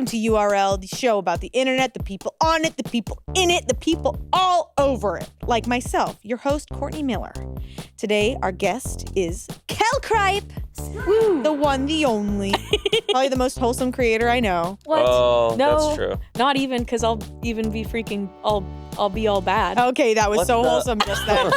Welcome to URL, the show about the internet, the people on it, the people in it, the people all over it. Like myself, your host, Courtney Miller. Today, our guest is Kel Cripe. Woo. The one, the only. Probably the most wholesome creator I know. What? Oh, no, that's true. Not even, because I'll even be freaking, I'll be all bad. Okay, that was What so the- wholesome just then.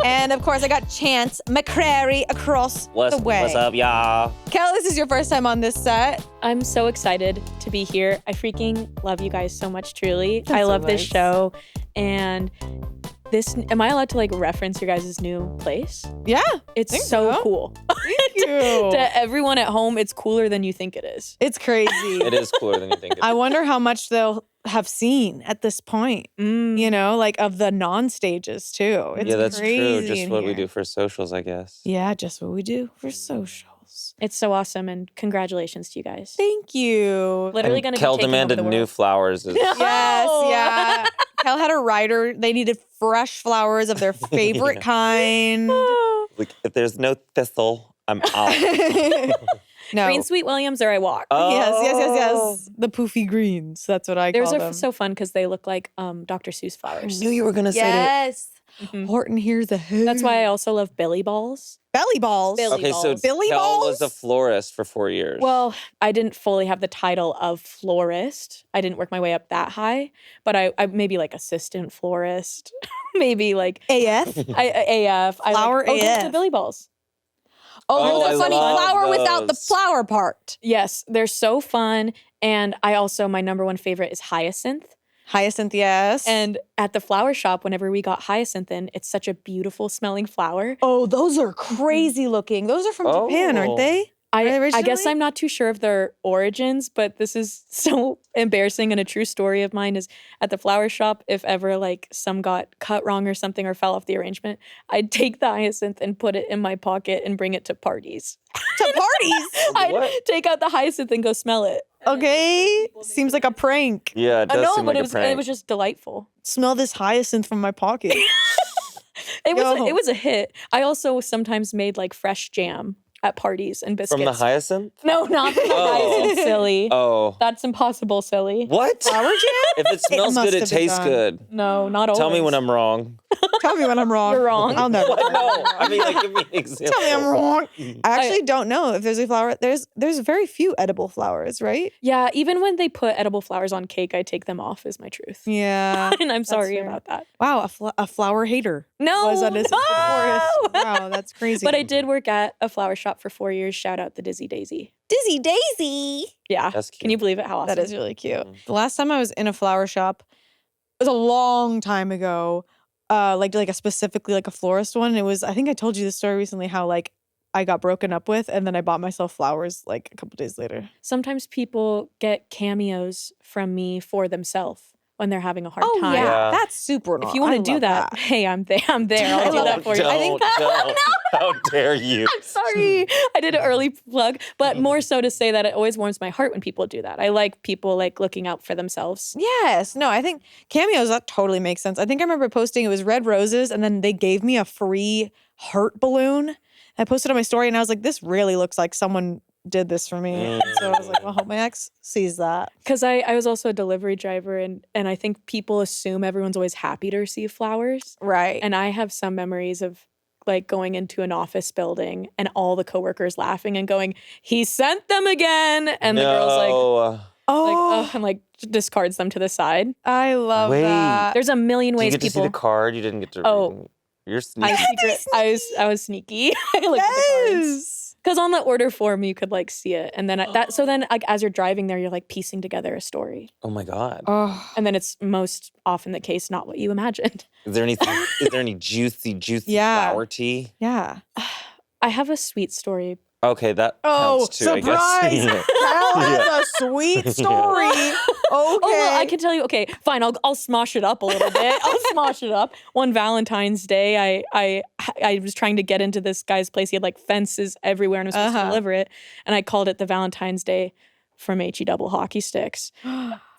And of course, I got Chance McCrary across the way. What's up, y'all? Kel, this is your first time on this set. I'm so excited to be here. I freaking love you guys so much, truly. That's I so love this nice. show. And this, am I allowed to like reference your guys' new place? Yeah, It's think so so. cool. thank you. To everyone at home, it's cooler than you think it is. It's crazy. It is cooler than you think. I wonder how much they'll have seen at this point, you know, like of the non-stages too. It's Yeah, that's crazy true. Just in what we here. do for socials, I guess. Yeah, just what we do for socials. It's so awesome, and congratulations to you guys. Thank you. Literally And going to be Kel taking over demanded the world. new flowers. Yes, yeah. Kel had a writer. They needed fresh flowers of their favorite kind. Like, if there's no thistle, I'm out. No. Green Sweet Williams or I walk. Yes. The poofy greens. That's what I Theirs call are them. so fun because they look like Dr. Seuss I flowers. knew you were going to say that. Yes. Mhm. Horton, here's a who. That's why I also love Billy balls. belly balls. Billy Okay, so balls. Billy Kel balls? was a florist for 4 years. Well, I didn't fully have the title of florist. I didn't work my way up that high, but I maybe like assistant florist, maybe like AF. AF. Flower just AF. the Billy balls. Oh, I the funny love flower without the those. flower part. Yes, they're so fun. And I also, my number one favorite is hyacinth. Hyacinth, yes. And at the flower shop, whenever we got hyacinth in, it's such a beautiful smelling flower. oh, those are crazy looking. Those are from Japan, aren't Oh. they? I guess originally? I'm not too sure of their origins, but this is so embarrassing, and a true story of mine is at the flower shop, if ever like some got cut wrong or something or fell off the arrangement, I'd take the hyacinth and put it in my pocket and bring it to parties. To parties. I'd What? take out the hyacinth and go smell it. Okay. Seems like a prank. Yeah, it I does know, seem but like it a prank. was just delightful. Smell this hyacinth from my pocket. Yo. It was a hit. I also sometimes made like fresh jam at parties and biscuits. From the hyacinth? No, not from the Oh. hyacinth, silly. Oh. That's impossible, silly. What? Flower jam? If it smells must good, it have been tastes done. good. No, not always. Tell me when I'm wrong. Tell me when I'm wrong. You're wrong. I'll never. What? No. I mean, like, give me an example. Tell me I'm wrong. I actually don't know if there's a flower. There's very few edible flowers, right? Yeah, even when they put edible flowers on cake, I take them off, is my truth. Yeah. And I'm sorry fair. about that. Wow, a flower hater. No, Was on his no! forest. Wow, that's crazy. But I did work at a flower shop for 4 years. Shout out the Dizzy Daisy. Dizzy Daisy. Yeah. That's cute. Can you believe it? How awesome. That is really cute. The last time I was in a flower shop, it was a long time ago. Like a specifically like a florist one. It was, I think I told you this story recently, how like I got broken up with and then I bought myself flowers like a couple days later. Sometimes people get cameos from me for themselves when they're having a hard Oh time. yeah, Yeah. that's super normal. If you want I to do love that, hey, I'm there. I'm there. I'll do that for you. I think- Don't. How dare you? I'm sorry. I did an early plug, but more so to say that it always warms my heart when people do that. I like people like looking out for themselves. Yes. No, I think cameos, that totally makes sense. I think I remember posting, it was red roses, and then they gave me a free heart balloon. I posted on my story and I was like, this really looks like someone did this for me. So I was like, well, I hope my ex sees that. Because I was also a delivery driver, and I think people assume everyone's always happy to receive flowers. Right. And I have some memories of like going into an office building and all the coworkers laughing and going, he sent them again. And the girl's like, No. oh, and like discards them to the side. I love Wait. that. There's a million Did you ways get to see people. the card? You didn't get to. Oh. You're I sneaky. was sneaky. I looked at the cards. Yes. Because on the order form, you could like see it. And then so then like as you're driving there, you're like piecing together a story. Oh my God. Oh. And then it's most often the case, not what you imagined. Is there anything? Is there any juicy Yeah. flower tea? Yeah. I have a sweet story. Okay, that Oh, counts too. surprise! I guess. Kel has a sweet story. Okay. Oh, well, I can tell you. Okay, fine. I'll smosh it up a little bit. I'll smosh it up. One Valentine's Day, I was trying to get into this guy's place. He had like fences everywhere, and I was supposed to deliver it. And I called it the Valentine's Day from HE double hockey sticks.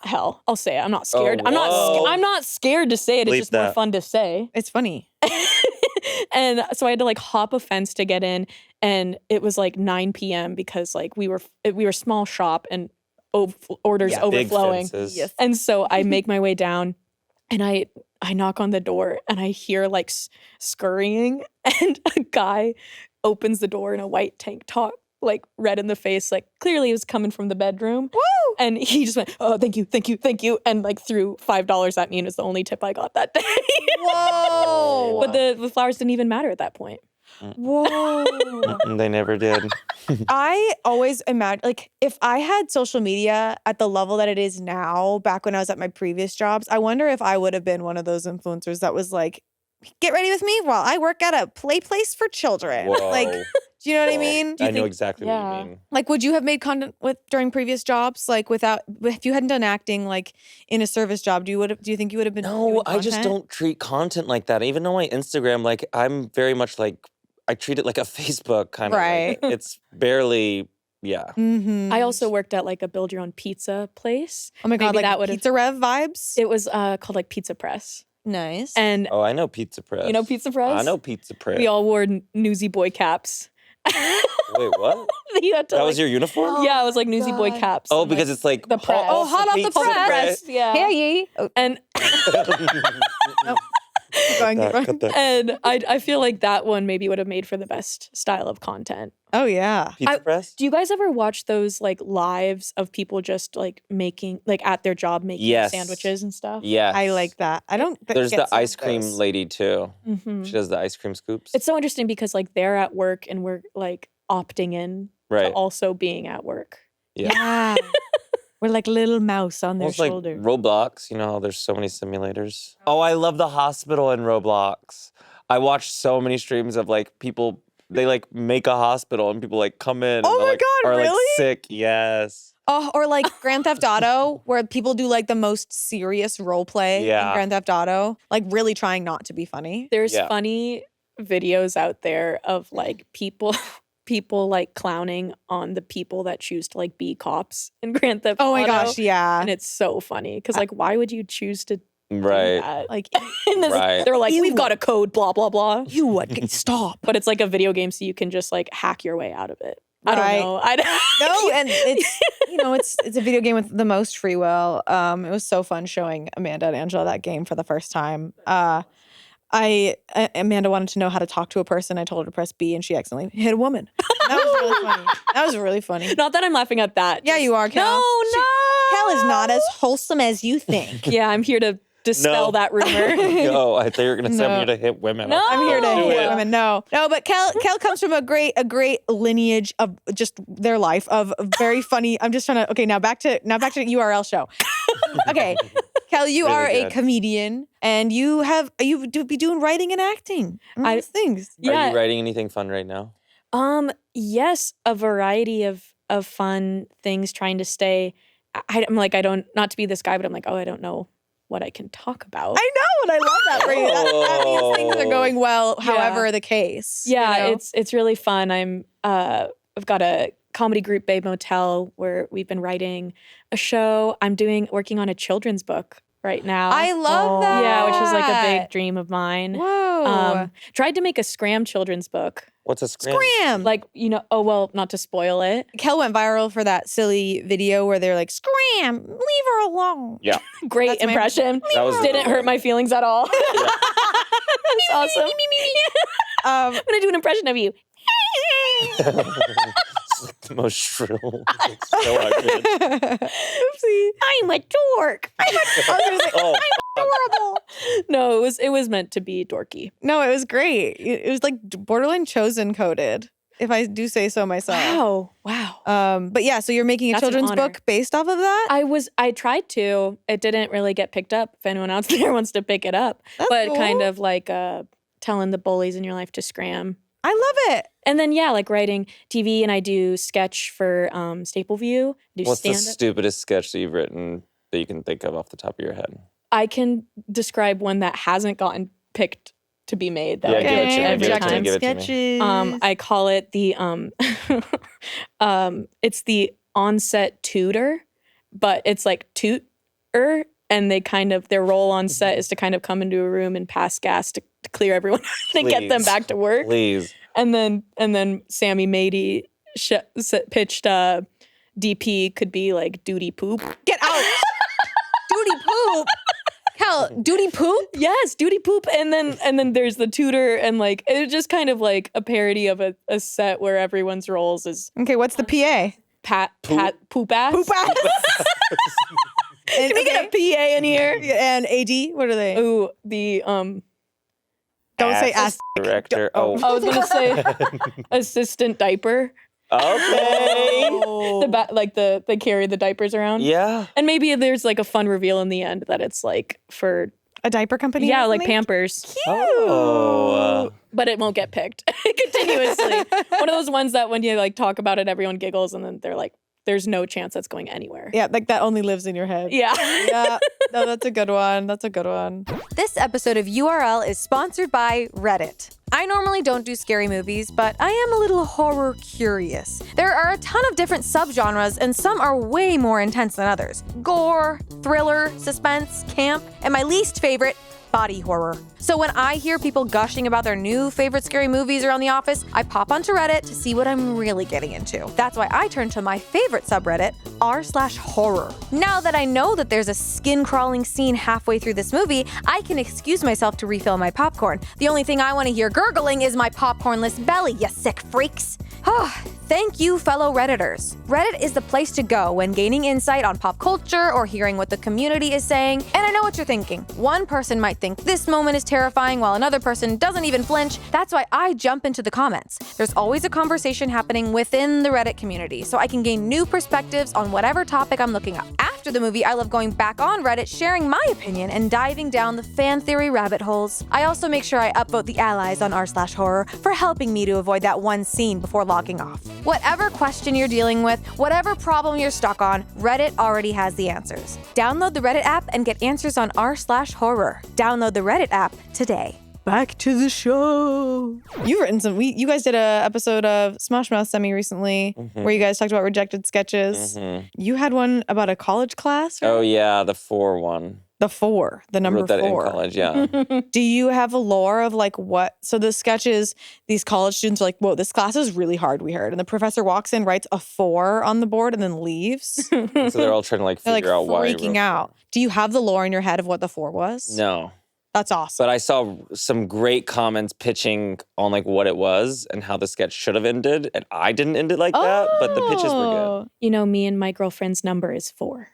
Hell, I'll say it. I'm not scared. whoa. I'm not scared to say it. It's Bleep just more that. fun to say. It's funny. And so I had to like hop a fence to get in, and it was like 9 p.m. because like we were a small shop, and orders Yeah. Big overflowing. fences. Yes. And so I make my way down and I knock on the door and I hear like scurrying and a guy opens the door in a white tank top, like red in the face, like clearly he was coming from the bedroom. Woo! And he just went, oh, thank you. And like threw $5 at me, and it was the only tip I got that day. Whoa. But the flowers didn't even matter at that point. Whoa. They never did. I always imagine, like, if I had social media at the level that it is now, back when I was at my previous jobs, I wonder if I would have been one of those influencers that was like, get ready with me while I work at a play place for children. Whoa. Like, do you know what I mean? I know exactly what Yeah. you mean. Like, would you have made content during previous jobs? Like, if you hadn't done acting, like in a service job, do you think you would have been? No, doing I just content? don't treat content like that. Even though my Instagram, like, I'm very much like, I treat it like a Facebook kind of. Right. Like, it's barely, yeah. Mm-hmm. I also worked at like a build your own pizza place. Oh my God, maybe like that would've- Pizza Rev vibes. It was called like Pizza Press. Nice. And Oh, I know Pizza Press. you know Pizza Press? I know Pizza Press. We all wore Newsy Boy caps. Wait, what? You had to, That like, was your uniform? yeah, it was like Newsy Boy God. caps. Oh, and, because like, it's like the press. Oh, hot off the Pizza press. yeah. Hear ye. Oh, And keep going, keep going. Cut that. and I feel like that one maybe would have made for the best style of content. Oh yeah. Pizza Press? Do you guys ever watch those like lives of people just like making like at their job making Yes. sandwiches and stuff? Yes. I like that. I don't. There's get the some of ice cream those. lady too. Mhm. She does the ice cream scoops. It's so interesting because like they're at work and we're like opting in to right. also being at work. Yeah. Yeah. We're like little mouse on their Almost like shoulder. Roblox, you know, how there's so many simulators. Oh, I love the hospital in Roblox. I watched so many streams of like people, they like make a hospital and people like come in and Oh they're, my like, God, are like really? sick. Yes. Oh, or like Grand Theft Auto, where people do like the most serious role play in Yeah. Grand Theft Auto, like really trying not to be funny. There's Yeah. funny videos out there of like people like clowning on the people that choose to like be cops in Grand Theft Oh my Auto. gosh, yeah. And it's so funny because like why would you choose to do Right. that? Like, In this- Right. They're like, You we've got a code, blah blah blah. you what? Stop. But it's like a video game, so you can just like hack your way out of it. I Right. don't know. I don't No, and it's it's a video game with the most free will. It was so fun showing Amanda and Angela that game for the first time. Amanda wanted to know how to talk to a person. I told her to press B, and she accidentally hit a woman. That was really funny. That was really funny. Not that I'm laughing at that. Yeah, you are, Kel. No. Kel is not as wholesome as you think. Yeah, I'm here to dispel No. that rumor. Yo, I thought you were gonna say No. I'm here to hit women. No. I'm here to Do hit it. women. No, but Kel comes from a great lineage of just their life of very funny. I'm just trying to. Okay, now back to URL show. Okay, Kel, you Really are a good. comedian, and you be doing writing and acting. I- Those things. Are Yeah. you writing anything fun right now? Yes, a variety of fun things trying to stay. I'm like, I don't, not to be this guy, but I'm like, oh, I don't know what I can talk about. I know, and I love that for you. That means things are going well, Yeah. however the case. you Yeah, know? it's really fun. I've got a comedy group, Babe Motel, where we've been writing a show. I'm working on a children's book right now. I love that. Yeah, which is like a big dream of mine. Whoa. Tried to make a Scram children's book. What's a scram? Scram. Like, oh, well, not to spoil it. Kel went viral for that silly video where they're like, "Scram, leave her alone." Yeah. Great That's my impression. That was Didn't hurt my feelings at all. That's awesome. I'm going to do an impression of you. It's the most shrill. It's so hard. Oopsie. I'm a dork. I was gonna say, Oh, horrible. No, it was meant to be dorky. No, it was great. It was like borderline chosen coded, if I do say so myself. Wow. But yeah, so you're making a That's an children's honor. book based off of that? I tried to. It didn't really get picked up. If anyone out there wants to pick it up. That's but kind cool. of like telling the bullies in your life to scram. I love it. And then yeah, like writing TV, and I do sketch for Stapleview. I do what's the stand-up. stupidest sketch that you've written that you can think of off the top of your head? I can describe one that hasn't gotten picked to be made. That Yeah, I give it do to me, every give it to me, time. give it to me. Sketches. I call it the it's the on-set tutor, but it's like tutor, and they kind of their role on set is to kind of come into a room and pass gas to clear everyone and get them Please. back to work. Please. And then Sammy Mady pitched DP could be like duty poop. Get out. Duty poop. Kel, duty poop? Yes, duty poop. And then there's the tutor, and like it's just kind of like a parody of a set where everyone's roles is Okay, what's the PA? poop ass. Poop ass. Can we get a PA in here? And AD, what are they? Ooh, the Don't say ass. Director. I was gonna say assistant diaper. Okay. They carry the diapers around. Yeah. And maybe there's like a fun reveal in the end that it's like for A diaper company? yeah, or like something? Pampers. Cute. Oh. But it won't get picked continuously. One of those ones that when you like talk about it, everyone giggles, and then they're like, "There's no chance that's going anywhere." Yeah, like that only lives in your head. Yeah. Yeah. No, that's a good one. That's a good one. This episode of URL is sponsored by Reddit. I normally don't do scary movies, but I am a little horror curious. There are a ton of different subgenres, and some are way more intense than others. Gore, thriller, suspense, camp, and my least favorite, body horror. So when I hear people gushing about their new favorite scary movies around the office, I pop onto Reddit to see what I'm really getting into. That's why I turn to my favorite subreddit, r/horror. Now that I know that there's a skin-crawling scene halfway through this movie, I can excuse myself to refill my popcorn. The only thing I want to hear gurgling is my popcornless belly, you sick freaks. Thank you, fellow Redditors. Reddit is the place to go when gaining insight on pop culture or hearing what the community is saying. And I know what you're thinking. One person might think this moment is terrifying while another person doesn't even flinch. That's why I jump into the comments. There's always a conversation happening within the Reddit community, so I can gain new perspectives on whatever topic I'm looking up. After the movie, I love going back on Reddit, sharing my opinion, and diving down the fan theory rabbit holes. I also make sure I upvote the allies on r/horror for helping me to avoid that one scene before logging off. Whatever question you're dealing with, whatever problem you're stuck on, Reddit already has the answers. Download the Reddit app and get answers on r/horror. Download the Reddit app today. Back to the show. You've written some. You guys did a episode of Smosh Mouth semi recently where you guys talked about rejected sketches. You had one about a college class. Right? Oh yeah, the 4 one. The 4, the number Wrote that 4. in college, yeah. Do you have a lore of like what? So the sketches, these college students are like, whoa, this class is really hard, we heard. And the professor walks in, writes a 4 on the board, and then leaves. So they're all trying to like They're figure like out why. freaking out. Do you have the lore in your head of what the 4 was? No. That's awesome. But I saw some great comments pitching on like what it was and how the sketch should have ended. And I didn't end it like that, but the pitches were good. You know, me and my girlfriend's number is 4.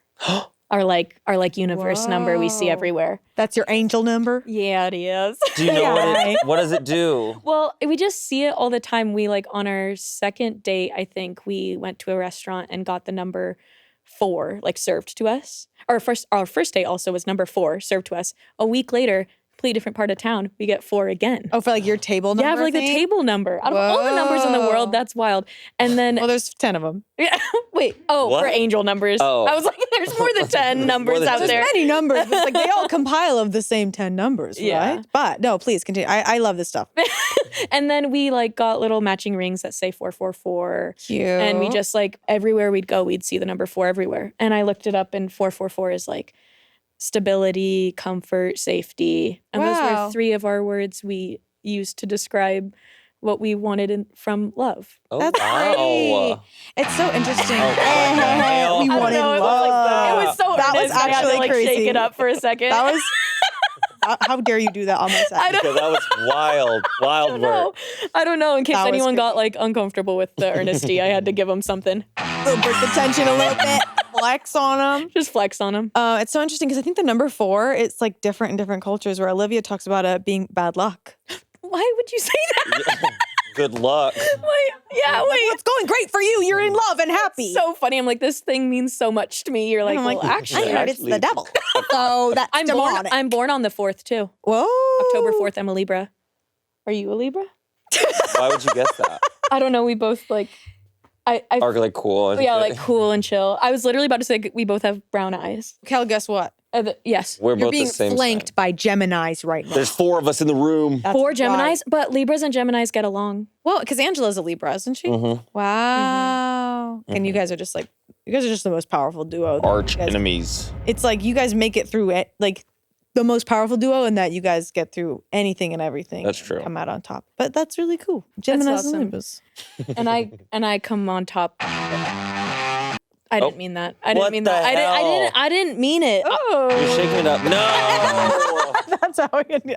Our universe number we see everywhere. That's your angel number? Yeah, it is. Do you know what does it do? Well, we just see it all the time. We like on our second date, I think we went to a restaurant and got the number 4 like served to us. Our first date also was number 4 served to us. A week later, completely different part of town, we get 4 again. Oh, for like your table number? Yeah, for like the table number. Out of all the numbers in the world, that's wild. And then well, there's 10 of them. Yeah. Wait. Oh, What? for angel numbers. Oh. I was like, there's more than 10 numbers than out 10. there. There's many numbers. It's like they all compile of the same 10 numbers, right? Yeah. But no, please continue. I love this stuff. And then we like got little matching rings that say 444. Cute. And we just like everywhere we'd go, we'd see the number 4 everywhere. And I looked it up, and 444 is like stability, comfort, safety. And those Wow. were 3 of our words we used to describe what we wanted from love. Oh, That's wow. great. It's so interesting. Oh, wow. We I don't wanted know, love. It was so That was earnest, I had actually to like crazy. shake it up for a second. That was. How dare you do that on my side? Because that was wild work. I don't know. In case That was anyone got crazy. like uncomfortable with the earnesty, I had to give them something. We'll break the tension a little bit. Flex on them. Just flex on them. It's so interesting because I think the number 4, it's like different in different cultures. Where Olivia talks about it being bad luck. Why would you say that? Good luck. Wait, It's going great for you. You're in love and happy. So funny. I'm like, this thing means so much to me. You're like, I'm like, well, actually, I heard it's the devil. So that's demonic. I'm born on the 4th too. Whoa. October 4th. I'm a Libra. Are you a Libra? Why would you guess that? I don't know. We both like. I Are like cool. And yeah, like cool and chill. I was literally about to say we both have brown eyes. Kel, guess what? Yes. We're You're both being the same flanked sign. by Geminis right now. There's 4 of us in the room. That's 4 why. Geminis, but Libras and Geminis get along. Well, because Angela's a Libra, isn't she? Mm-hmm. Wow. And you guys are just the most powerful duo. Arch You guys- enemies. It's like you guys make it through it, like the most powerful duo, and that you guys get through anything and everything. That's and true. Come out on top. But that's really cool. Geminis awesome. and Libras. And I come on top. I didn't mean that. I didn't What mean the that. hell? I didn't mean it. Oh. You're shaking it up. No. That's how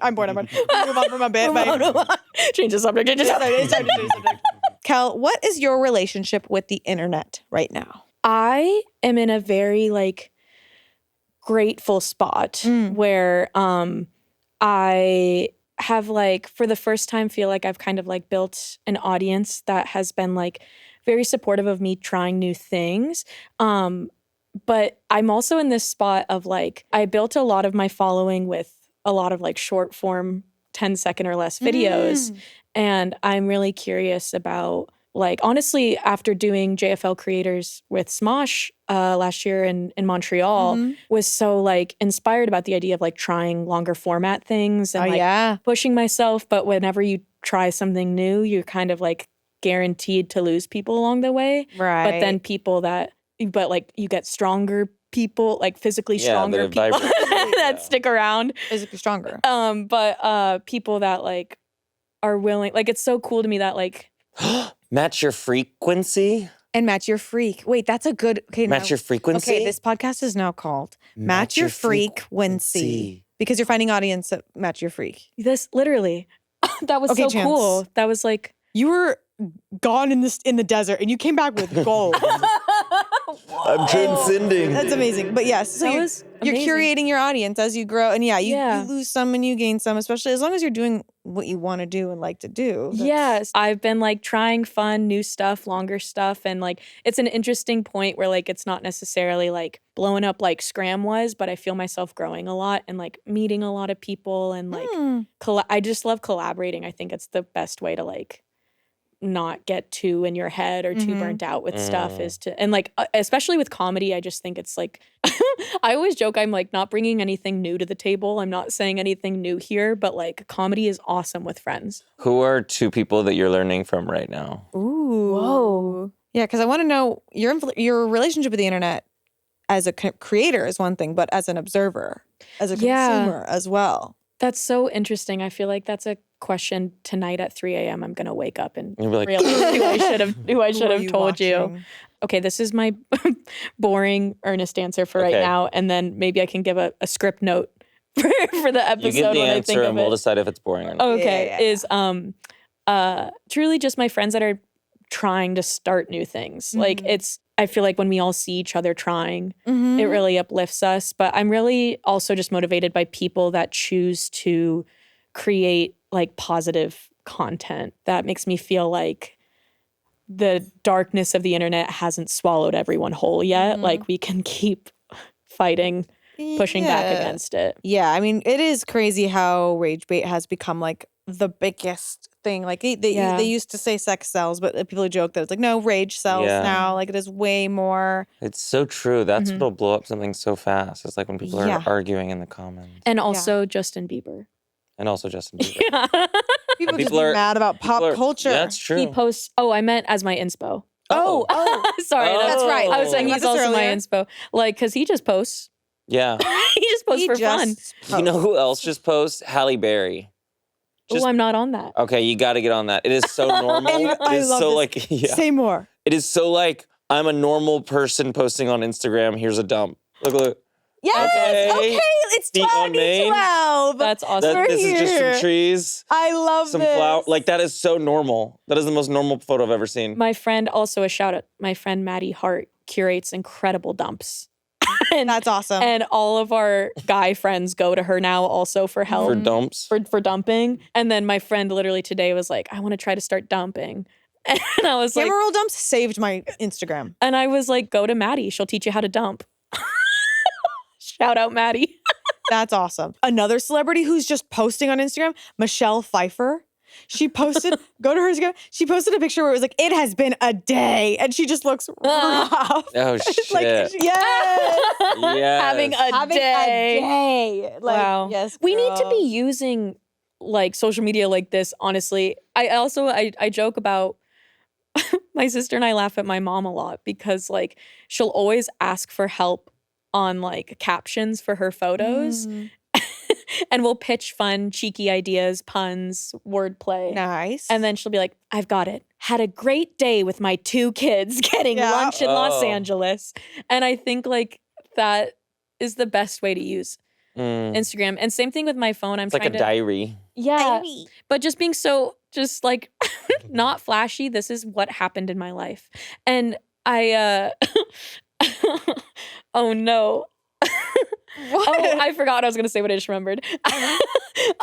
I'm bored. Move on from a bit. Move on. Change the subject. It's time to change the subject. Kel, what is your relationship with the internet right now? I am in a very like grateful spot where I have like for the first time feel like I've kind of like built an audience that has been like very supportive of me trying new things. But I'm also in this spot of like I built a lot of my following with a lot of like short form 10-second or less videos. And I'm really curious about like, honestly, after doing JFL creators with Smosh last year in Montreal, was so like inspired about the idea of like trying longer format things and pushing myself. But whenever you try something new, you're kind of like guaranteed to lose people along the way. Right. But then but like you get stronger people, like physically stronger people that stick around. Physically stronger. But people that like are willing, like it's so cool to me that like Match your frequency. And match your freak. Wait, that's a good. Okay, Match your frequency. Okay, this podcast is now called Match Your Frequency because you're finding audience that match your freak. This literally, that was so Chance. cool. That was like You were gone in the desert and you came back with gold. I'm transcending. That's amazing. But yes, so you're curating your audience as you grow. And you lose some and you gain some, especially as long as you're doing what you want to do and like to do. Yes. I've been like trying fun, new stuff, longer stuff. And like, it's an interesting point where like, it's not necessarily like blowing up like Scram was, but I feel myself growing a lot and like meeting a lot of people and like, I just love collaborating. I think it's the best way to like, not get too in your head or too burnt out with stuff is to, and like, especially with comedy, I just think it's like, I always joke, I'm like not bringing anything new to the table. I'm not saying anything new here, but like comedy is awesome with friends. Who are two people that you're learning from right now? Ooh. Whoa. Yeah, because I want to know your relationship with the internet as a creator is one thing, but as an observer, as a consumer as well. That's so interesting. I feel like that's a question tonight at 3 a.m. I'm going to wake up and You'll be like, realize who I should have told you. watching? Okay, this is my boring, earnest answer for right now. And then maybe I can give a script note for the episode. You give the when answer I think and we'll decide if it's boring or not. Okay, is truly just my friends that are trying to start new things. Like I feel like when we all see each other trying, it really uplifts us. But I'm really also just motivated by people that choose to create like positive content that makes me feel like the darkness of the internet hasn't swallowed everyone whole yet. Like we can keep fighting, pushing back against it. Yeah, I mean, it is crazy how rage bait has become like the biggest thing. Like they used to say sex sells, but people joke that it's like, no, rage sells now. Like it is way more. It's so true. That's what'll blow up something so fast. It's like when people are arguing in the comments. And also Justin Bieber. And also Justin Bieber. People just be mad about pop culture. That's true. He posts, I meant as my inspo. Oh. Sorry. That's right. I was saying he's also my earlier. inspo. Like, because he just posts. Yeah. He just posts for fun. You know who else just posts? Halle Berry. I'm not on that. Okay, you got to get on that. It is so normal. I love so this. like, Say more. It is so like, I'm a normal person posting on Instagram. Here's a dump. Look. Yes. Okay. It's Feet on Main. 2012. That's awesome. This is just some trees. I love some this. flower. Like that is so normal. That is the most normal photo I've ever seen. My friend, also a shout out, my friend Maddie Hart curates incredible dumps. And that's awesome. And all of our guy friends go to her now also for help. For dumps? For dumping. And then my friend literally today was like, I want to try to start dumping. And I was like, Camera roll dumps saved my Instagram. And I was like, go to Maddie. She'll teach you how to dump. Shout out Maddie. That's awesome. Another celebrity who's just posting on Instagram, Michelle Pfeiffer. She posted, go to her Instagram, she posted a picture where it was like, it has been a day. And she just looks rough. Oh, shit. Like, yes. Yes. Having a day. Like, wow. Yes, we need to girl. be using like social media like this, honestly. I joke about my sister and I laugh at my mom a lot because like she'll always ask for help on like captions for her photos. and we'll pitch fun, cheeky ideas, puns, wordplay. Nice. And then she'll be like, I've got it. Had a great day with my 2 kids getting lunch in Los Angeles. And I think like that is the best way to use Instagram. And same thing with my phone. It's like a diary. Yeah. But just being so just like not flashy. This is what happened in my life. And I oh no. What? Oh, I forgot what I was gonna say, but I just remembered.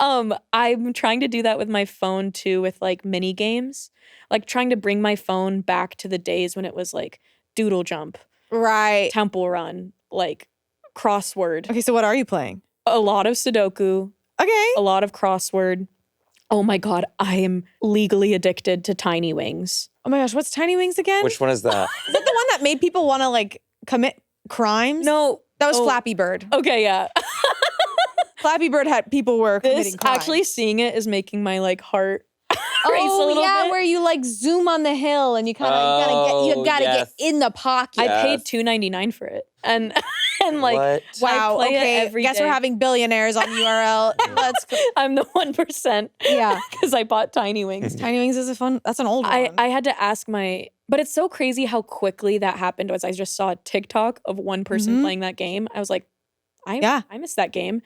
I'm trying to do that with my phone too, with like mini games. Like trying to bring my phone back to the days when it was like Doodle Jump, Right. Temple Run, like crossword. Okay, so what are you playing? A lot of Sudoku, Okay. a lot of crossword. Oh my God, I am legally addicted to Tiny Wings. Oh my gosh, what's Tiny Wings again? Which one is that? Is that the one that made people want to like commit crimes? No. That was Flappy Bird. Okay, yeah. Flappy Bird had people were committing crimes. Actually seeing it is making my like heart race a little bit. where you like zoom on the hill and you kind of you gotta get in the pocket. I paid $2.99 for it, and like What? Wow. I play okay. it every Guess day. we're having billionaires on URL. Let's go. I'm the 1%. Yeah. Because I bought Tiny Wings. Tiny Wings is a fun. That's an old one. I had to ask but it's so crazy how quickly that happened. Was I just saw a TikTok of one person playing that game. I was like, I missed that game.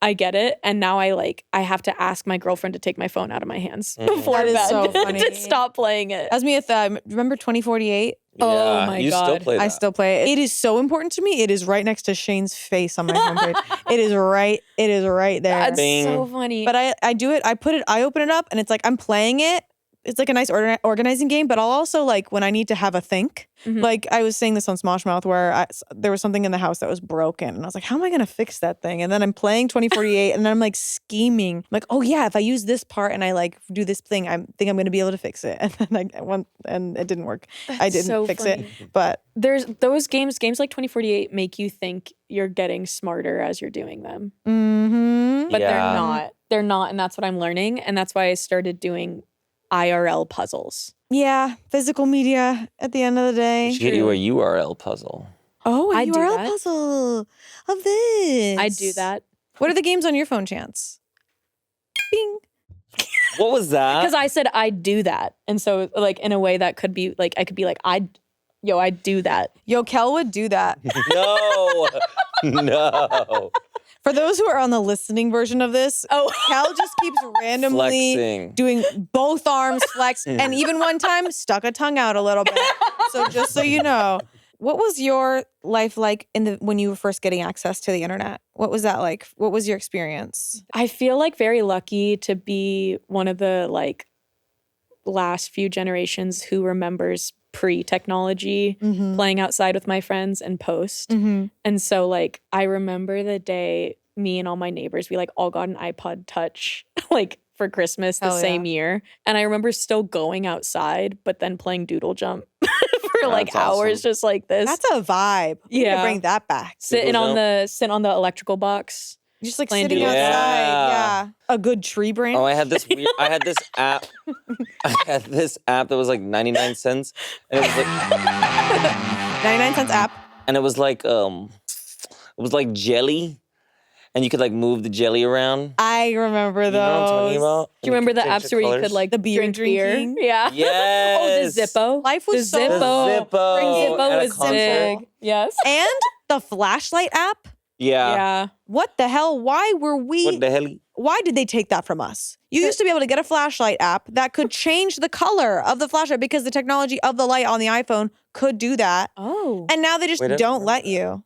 I get it. And now I have to ask my girlfriend to take my phone out of my hands before That is bed so funny. to stop playing it. As me with remember 2048? Oh my you God. still play that. I still play it. It is so important to me. It is right next to Shane's face on my homepage. It is right there. That's Bing. so funny. But I do it. I open it up and it's like I'm playing it. It's like a nice organizing game, but I'll also like when I need to have a think. Like I was saying this on Smosh Mouth where there was something in the house that was broken. And I was like, how am I going to fix that thing? And then I'm playing 2048 and then I'm like scheming. I'm like, oh yeah, if I use this part and I like do this thing, I think I'm going to be able to fix it. And then I went and it didn't work. I didn't so fix funny. it. But there's those games like 2048 make you think you're getting smarter as you're doing them. But Yeah. They're not. And that's what I'm learning. And that's why I started doing IRL puzzles. yeah, physical media at the end of the day. We should get you a URL puzzle. Oh, a I do URL that. puzzle of this. I do that. What are the games on your phone, Chance? Bing. What was that? Because I said I do that. And so like in a way that could be like I could be like, I do that. Yo, Kel would do that. No. For those who are on the listening version of this, Kel just keeps randomly Flexing. doing both arms flex, and even one time stuck a tongue out a little bit. So just so you know, what was your life like when you were first getting access to the internet? What was that like? What was your experience? I feel like very lucky to be one of the like last few generations who remembers pre-technology playing outside with my friends and post. And so like I remember the day me and all my neighbors, we like all got an iPod Touch like for Christmas the same year. And I remember still going outside, but then playing Doodle Jump for like That's hours awesome. just like this. That's a vibe. We need to Yeah. bring that back. Sit on the electrical box. Just like Playing sitting Doodle outside. Jump. Yeah. A good tree branch. Oh, I had this app. I had this app that was like 99 cents. And it was like 99 cents app. and it was like jelly. And you could like move the jelly around. I remember You those. know what I'm talking about? Do you remember the apps where you could like The beer drink beer? drinking? Yeah. Yes. Oh, the Zippo. Life was the so- Zippo. The Zippo. Zippo at a was concert. big. Yes. And the flashlight app. Yeah. Yeah. What the hell? Why What the hell? why did they take that from us? You used to be able to get a flashlight app that could change the color of the flashlight because the technology of the light on the iPhone could do that. Oh. And now they just Wait, I don't remember let that. you.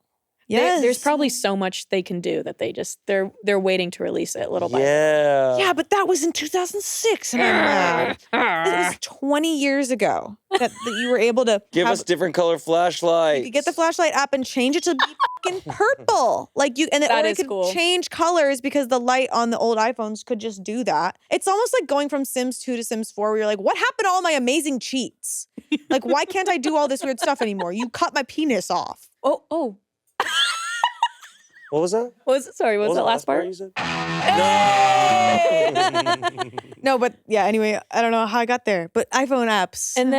There's probably so much they can do that they're waiting to release it little by little. Yeah. Yeah, but that was in 2006 and I'm mad. It was 20 years ago that you were able to Give have- us different color flashlights. You could get the flashlight app and change it to be fucking purple. Like you, and That or it is could cool. change colors because the light on the old iPhones could just do that. It's almost like going from Sims 2 to Sims 4 where you're like, what happened to all my amazing cheats? Like, why can't I do all this weird stuff anymore? You cut my penis off. Oh. What was that? What was that last part? you said? No, but yeah, anyway, I don't know how I got there, but iPhone apps. And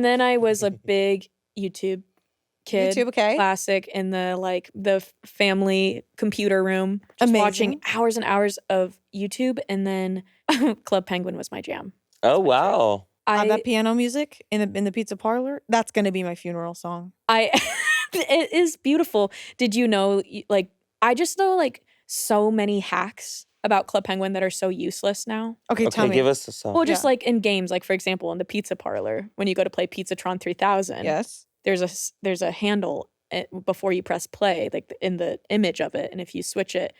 then I was a big YouTube kid. YouTube, okay. Classic in the family computer room. Just Amazing. watching hours and hours of YouTube. And then Club Penguin was my jam. Oh, wow. That piano music in the pizza parlor, that's going to be my funeral song. It is beautiful. Did you know, like, I just know, like, so many hacks about Club Penguin that are so useless now. Okay, tell me. Give us a song. Well, just like in games, like, for example, in the pizza parlor, when you go to play Pizzatron 3000, Yes. there's a handle before you press play, like in the image of it. And if you switch it,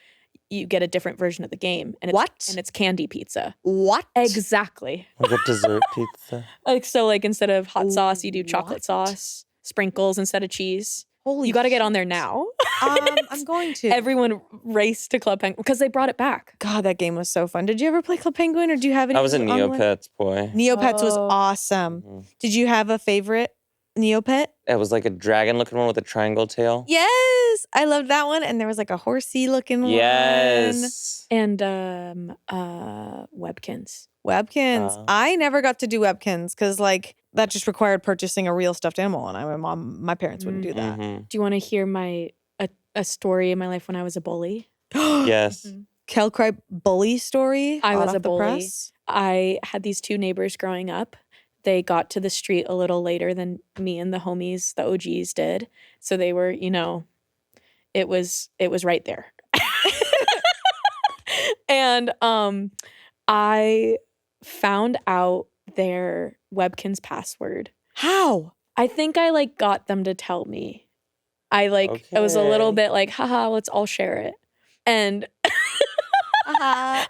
you get a different version of the game. And it's candy pizza. What? Exactly. Like a dessert pizza. Like instead of hot sauce, you do chocolate sauce, sprinkles instead of cheese. Holy You got to get on there now. I'm going to. Everyone raced to Club Penguin because they brought it back. God, that game was so fun. Did you ever play Club Penguin, or do you have any? I was a online? Neopets boy. Neopets was Oh. awesome. Mhm. Did you have a favorite Neopet? It was like a dragon-looking one with a triangle tail. Yes, I loved that one. And there was like a horsey looking one. Yes. And Webkins. Webkins. I never got to do Webkins because like that just required purchasing a real stuffed animal, and my parents wouldn't do that. Mhm. Do you want to hear a story in my life when I was a bully? Yes. Kel Cripe bully story. I hot was off a the bully. press. I had these two neighbors growing up. They got to the street a little later than me and the homies, the OGs did. So they were, it was right there. And I found out their Webkins password. How? I think I got them to tell me. I was a little Okay. bit like, haha, let's all share it. And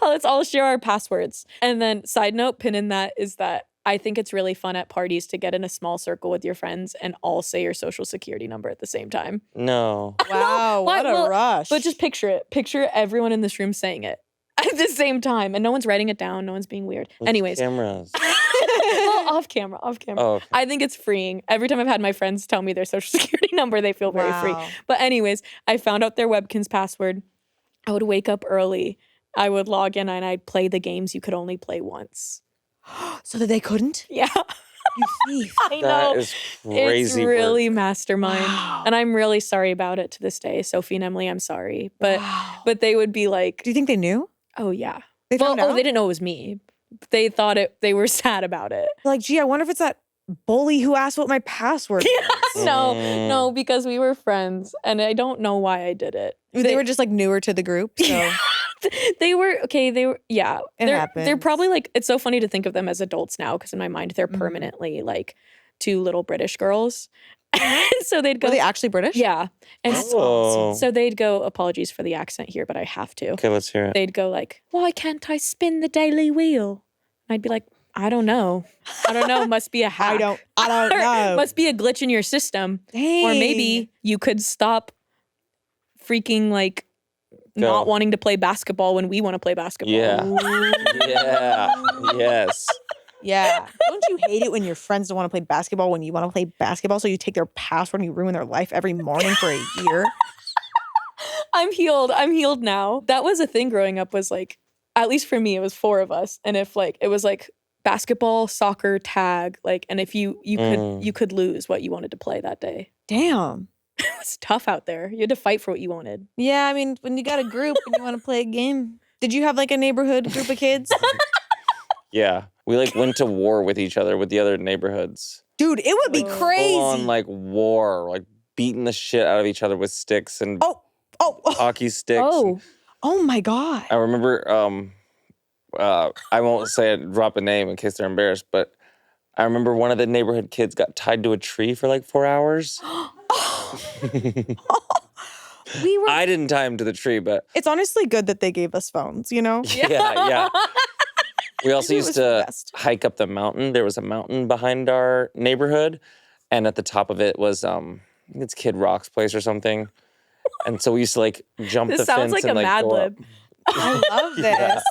let's all share our passwords. And then side note, pin in that is that I think it's really fun at parties to get in a small circle with your friends and all say your social security number at the same time. No. Wow, what a rush. But just picture it. Picture everyone in this room saying it at the same time. And no one's writing it down. No one's being weird. With Anyways. Cameras. Well, off camera. Oh, okay. I think it's freeing. Every time I've had my friends tell me their social security number, they feel very free. Wow. But anyways, I found out their Webkins password. I would wake up early. I would log in and I'd play the games you could only play once. So that they couldn't? Yeah, You thief. I know. That is crazy. It's really work. mastermind. Wow. And I'm really sorry about it to this day. Sophie and Emily, I'm sorry. But Wow. but they would be like, Do you think they knew? oh yeah. They found out? they didn't know it was me. They thought they were sad about it. Like, gee, I wonder if it's that bully who asked what my password was. No, because we were friends and I don't know why I did it. They were just like newer to the group. So They were yeah. It They're happens. probably like, it's so funny to think of them as adults now because in my mind they're permanently like two little British girls. So they'd go. were they actually British? Yeah. And Oh. so they'd go, apologies for the accent here, but I have to. Okay, let's hear it. They'd go like, why can't I spin the daily wheel? And I'd be like, I don't know. Must be a hack. I don't know. Must be a glitch in your system. Dang. Or maybe you could stop freaking like Go. not wanting to play basketball when we want to play basketball. Yeah. Yeah. Yes. Yeah. Don't you hate it when your friends don't want to play basketball when you want to play basketball? So you take their password and you ruin their life every morning for a year? I'm healed now. That was a thing growing up, was like, at least for me, it was 4 of us. And if like, it was like basketball, soccer, tag, like, and if you could lose what you wanted to play that day. Damn. It was tough out there. You had to fight for what you wanted. Yeah, I mean, when you got a group and you want to play a game. Did you have like a neighborhood group of kids? Yeah. We like went to war with each other with the other neighborhoods. Dude, it would be crazy. Full on like war, like beating the shit out of each other with sticks and Oh. hockey sticks. Oh my God. I remember, I won't say it, drop a name in case they're embarrassed, but I remember one of the neighborhood kids got tied to a tree for like 4 hours. I didn't tie him to the tree, but It's honestly good that they gave us phones, you know? yeah. We also It used was the to best. hike up the mountain. There was a mountain behind our neighborhood, and at the top of it was I think it's Kid Rock's place or something. And so we used to like jump This the sounds fence like and a like Mad go up. Lib. I love this.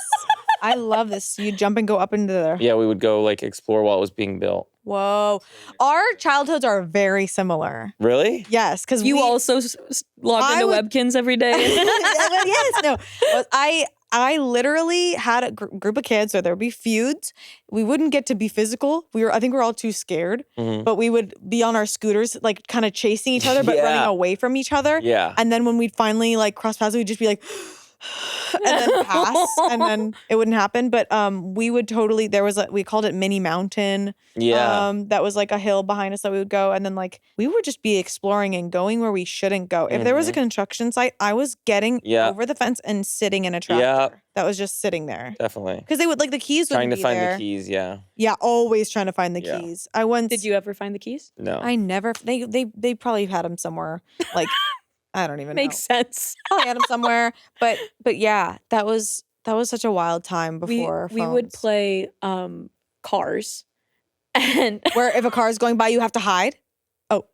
I love this. You jump and go up into the... Yeah, we would go like explore while it was being built. Whoa. Our childhoods are very similar. Really? Yes, because You also logged into would- Webkins every day. Yes, no. I literally had a group of kids, so there would be feuds. We wouldn't get to be physical. I think we were all too scared, but we would be on our scooters, like kind of chasing each other, but running away from each other. Yeah. And then when we'd finally like cross paths, we'd just be like, and then pass, and then it wouldn't happen. But we would totally. We called it Mini Mountain. Yeah. That was like a hill behind us that we would go, and then like we would just be exploring and going where we shouldn't go. If there was a construction site, I was getting over the fence and sitting in a tractor that was just sitting there. Definitely. Because they would like the keys trying wouldn't to find be there. the keys. Yeah. Yeah, always trying to find the keys. I once. Did you ever find the keys? No. I never. They probably had them somewhere. Like I don't even Makes sense. probably had them somewhere. But yeah, that was such a wild time before we would phones. play Cars, and Where if a car is going by, you have to hide.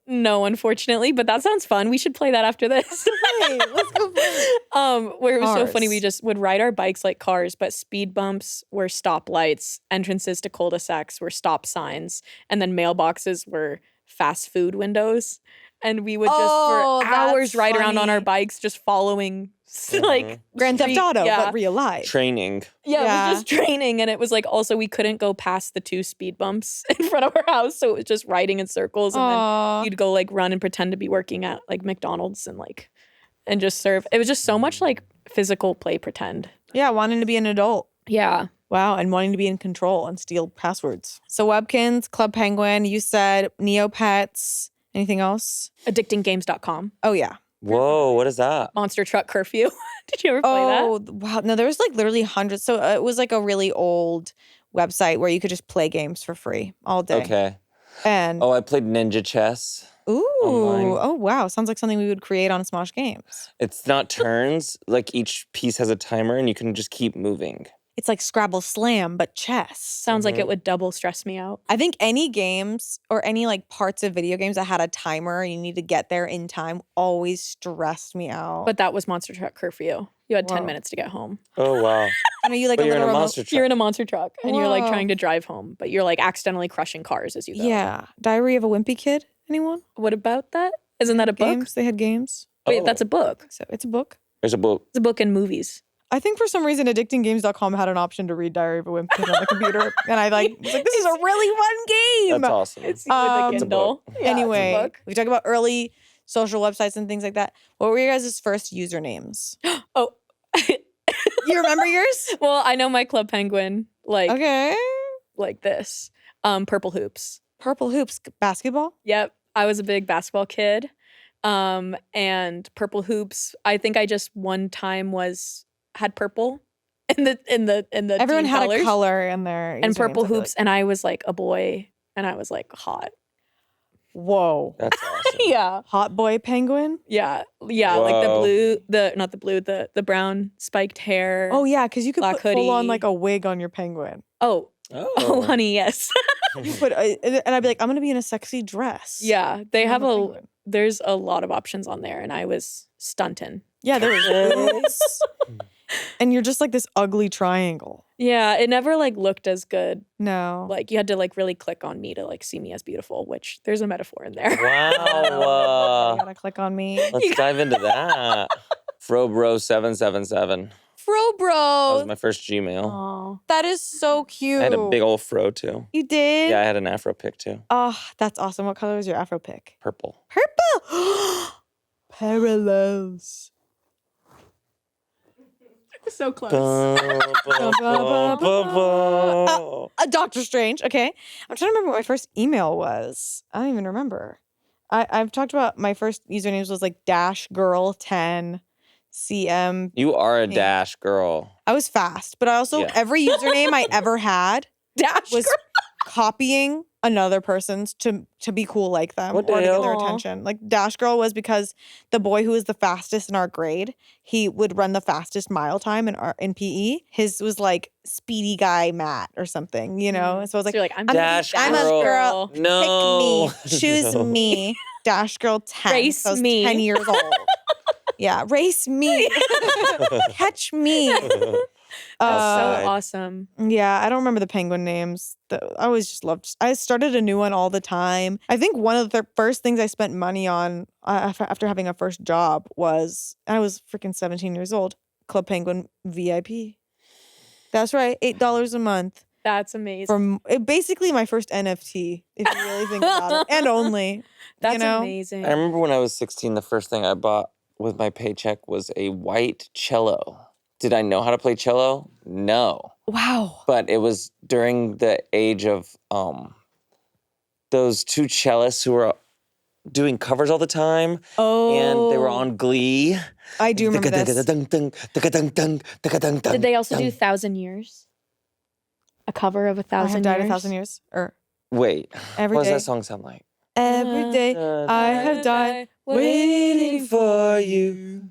no, unfortunately, but that sounds fun. We should play that after this. Hey, let's go play. Where it was so funny, Cars. we just would ride our bikes like cars, but speed bumps were stoplights, entrances to cul-de-sacs were stop signs, and then mailboxes were fast food windows. And we would just for hours that's ride around on our funny. bikes, just following like Grand Theft Auto, yeah. but real life. Training. Yeah, Yeah. it was just training. And it was like also we couldn't go past the 2 speed bumps in front of our house. So it was just riding in circles. And then you'd go like run and pretend to be working at like McDonald's and just serve. It was just so much like physical play pretend. Yeah, wanting to be an adult. Yeah. Wow, and wanting to be in control and steal passwords. So Webkins, Club Penguin, you said Neopets. Anything else? Addictinggames.com. Oh, yeah. Whoa, what is that? Monster Truck Curfew. Did you ever play that? Oh, wow. No, there was like literally hundreds. So it was like a really old website where you could just play games for free all day. Okay. And Oh, I played Ninja Chess. ooh, online. oh wow, sounds like something we would create on Smosh Games. It's not turns. Like each piece has a timer and you can just keep moving. It's like Scrabble Slam, but chess. Sounds like it would double stress me out. I think any games or any like parts of video games that had a timer and you need to get there in time always stressed me out. But that was Monster Truck Curfew. You had 10 Whoa. minutes to get home. Oh, wow. I know you like But a you're in little a remote. monster truck. You're in a monster truck and you're like Whoa. trying to drive home, but you're like accidentally crushing cars as you go. Yeah. Diary of a Wimpy Kid. Anyone? What about that? Isn't that a book? Games? They had games. Wait, Oh. that's a book. So it's a book. There's a book. It's a book and movies. I think for some reason addictinggames.com had an option to read Diary of a Wimpy Kid on the computer. And I was like, this is a really fun game. That's awesome. It's you with It's the a Kindle. book. Yeah, it's a Anyway, book. we talk about early social websites and things like that. What were your guys' first usernames? Oh, You remember yours? well, I know my Club Penguin like Okay. like this. Purple Hoops. Purple Hoops basketball. Yep, I was a big basketball kid. And Purple Hoops. I think I just one time had purple in the Everyone team had colors. a color in their And usernames, Purple I feel Hoops, and I was like a boy, and I was like hot. like. Whoa. That's awesome. Yeah, Hot boy penguin. yeah, like Whoa. the brown spiked hair. Oh yeah, because you could Black put full on hoodie. like a wig on your penguin. oh, Oh, honey, yes. You put, and I'd be like, I'm gonna be in a sexy dress. Yeah, they I'm have a a. penguin. There's a lot of options on there, and I was stunting. Yeah, there was boobs. And you're just like this ugly triangle. Yeah, it never like looked as good. No. Like you had to like really click on me to like see me as beautiful, which there's a metaphor in there. You Wow. gotta click on me. Let's dive into that. Frobro777. Fro That was bro. my first Gmail. Oh, That is so cute. I had a big old fro too. You did? Yeah, I had an afro pick too. Oh, that's awesome. What color was your afro pick? Purple. Purple. Parallels. so close. Doctor Strange. Okay. I'm trying to remember what my first email was. I don't even remember. I've talked about my first usernames was like -girl10 CM. You are a Yeah. dash girl. I was fast, but I also Yeah. every username I ever had Dash was copying another person's to be cool like them What or the to get their hell? attention. Like Dash Girl was because the boy who was the fastest in our grade, he would run the fastest mile time in PE. His was like Speedy Guy Matt or something, you know? So I was like, So you're like, I'm Dash I'm a girl. girl. No. pick me, choose No. me. Dash Girl 10. Race so I was me. 10 years old. Yeah, race me. Catch me. That's Outside. so awesome. Yeah, I don't remember the penguin names. I always just loved. I started a new one all the time. I think one of the first things I spent money on after having a first job was I was freaking 17 years old. Club Penguin VIP. That's right, $8 a month. That's amazing. From basically my first NFT, if you really think about it, and only. That's amazing. I remember when I was 16, the first thing I bought with my paycheck was a white cello. Did I know how to play cello? No. Wow. But it was during the age of those two cellists who were doing covers all the time. Oh. And they were on Glee. I do remember this. Did they also do 1,000 Years? A cover of 1,000 Years? I Have Died 1,000 Years? Or Wait, Every what does Day. that song sound like? Every day I have died waiting for you.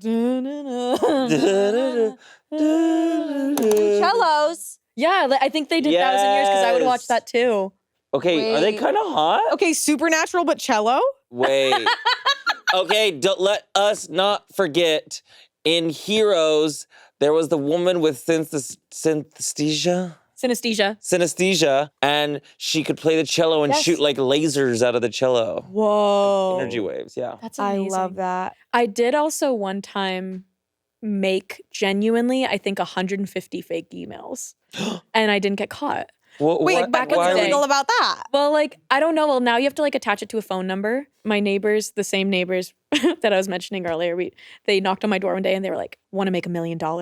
cellos. Yeah, I think they did 1,000 Years because I would watch that too. Okay, are they Wait. kind of hot? Okay, Supernatural, but cello? Wait. Okay, don't let us not forget, in Heroes, there was the woman with synesthesia, and she could play the cello and shoot like lasers out of the cello. Whoa. Energy waves, yeah. That's I amazing. love that. I did also one time make genuinely, I think, 150 fake emails. And I didn't get caught. Wait, back in the what's day. illegal about that? Well, like, I don't know. Well, now you have to like attach it to a phone number. My neighbors, the same neighbors that I was mentioning earlier, they knocked on my door one day and they were like, want to make $1 million? Oh,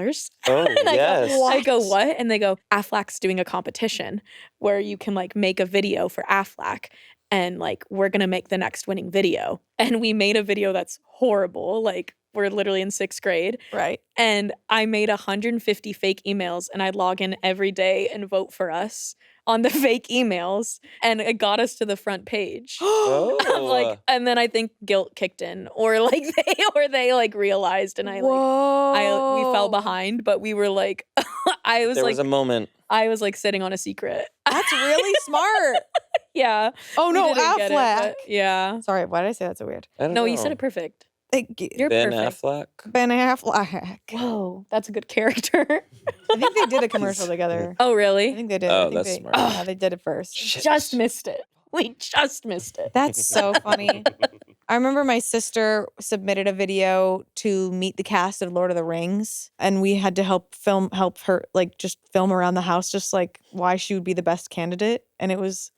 And yes. I go, what? And they go, Aflac's doing a competition where you can like make a video for Aflac and like, we're going to make the next winning video. And we made a video that's horrible. Like, we're literally in 6th grade. Right. And I made 150 fake emails and I'd log in every day and vote for us on the fake emails. And it got us to the front page. Oh. Like, and then I think guilt kicked in or like they like realized and we fell behind, but we were like, There was a moment. I was like sitting on a secret. That's really smart. Yeah. Oh no, We didn't get it, Affleck. but yeah. Sorry, why did I say that so weird? I don't No, know. you said it perfect. Thank you. You're Ben perfect. Affleck. Ben Affleck. Whoa, that's a good character. I think they did a commercial together. Oh, I really? think they did. Oh, I think that's they, smart. Yeah, they did it first. Just missed it. We just missed it. That's so funny. I remember my sister submitted a video to meet the cast of Lord of the Rings, and we had to help her, like, just film around the house, just like why she would be the best candidate. And it was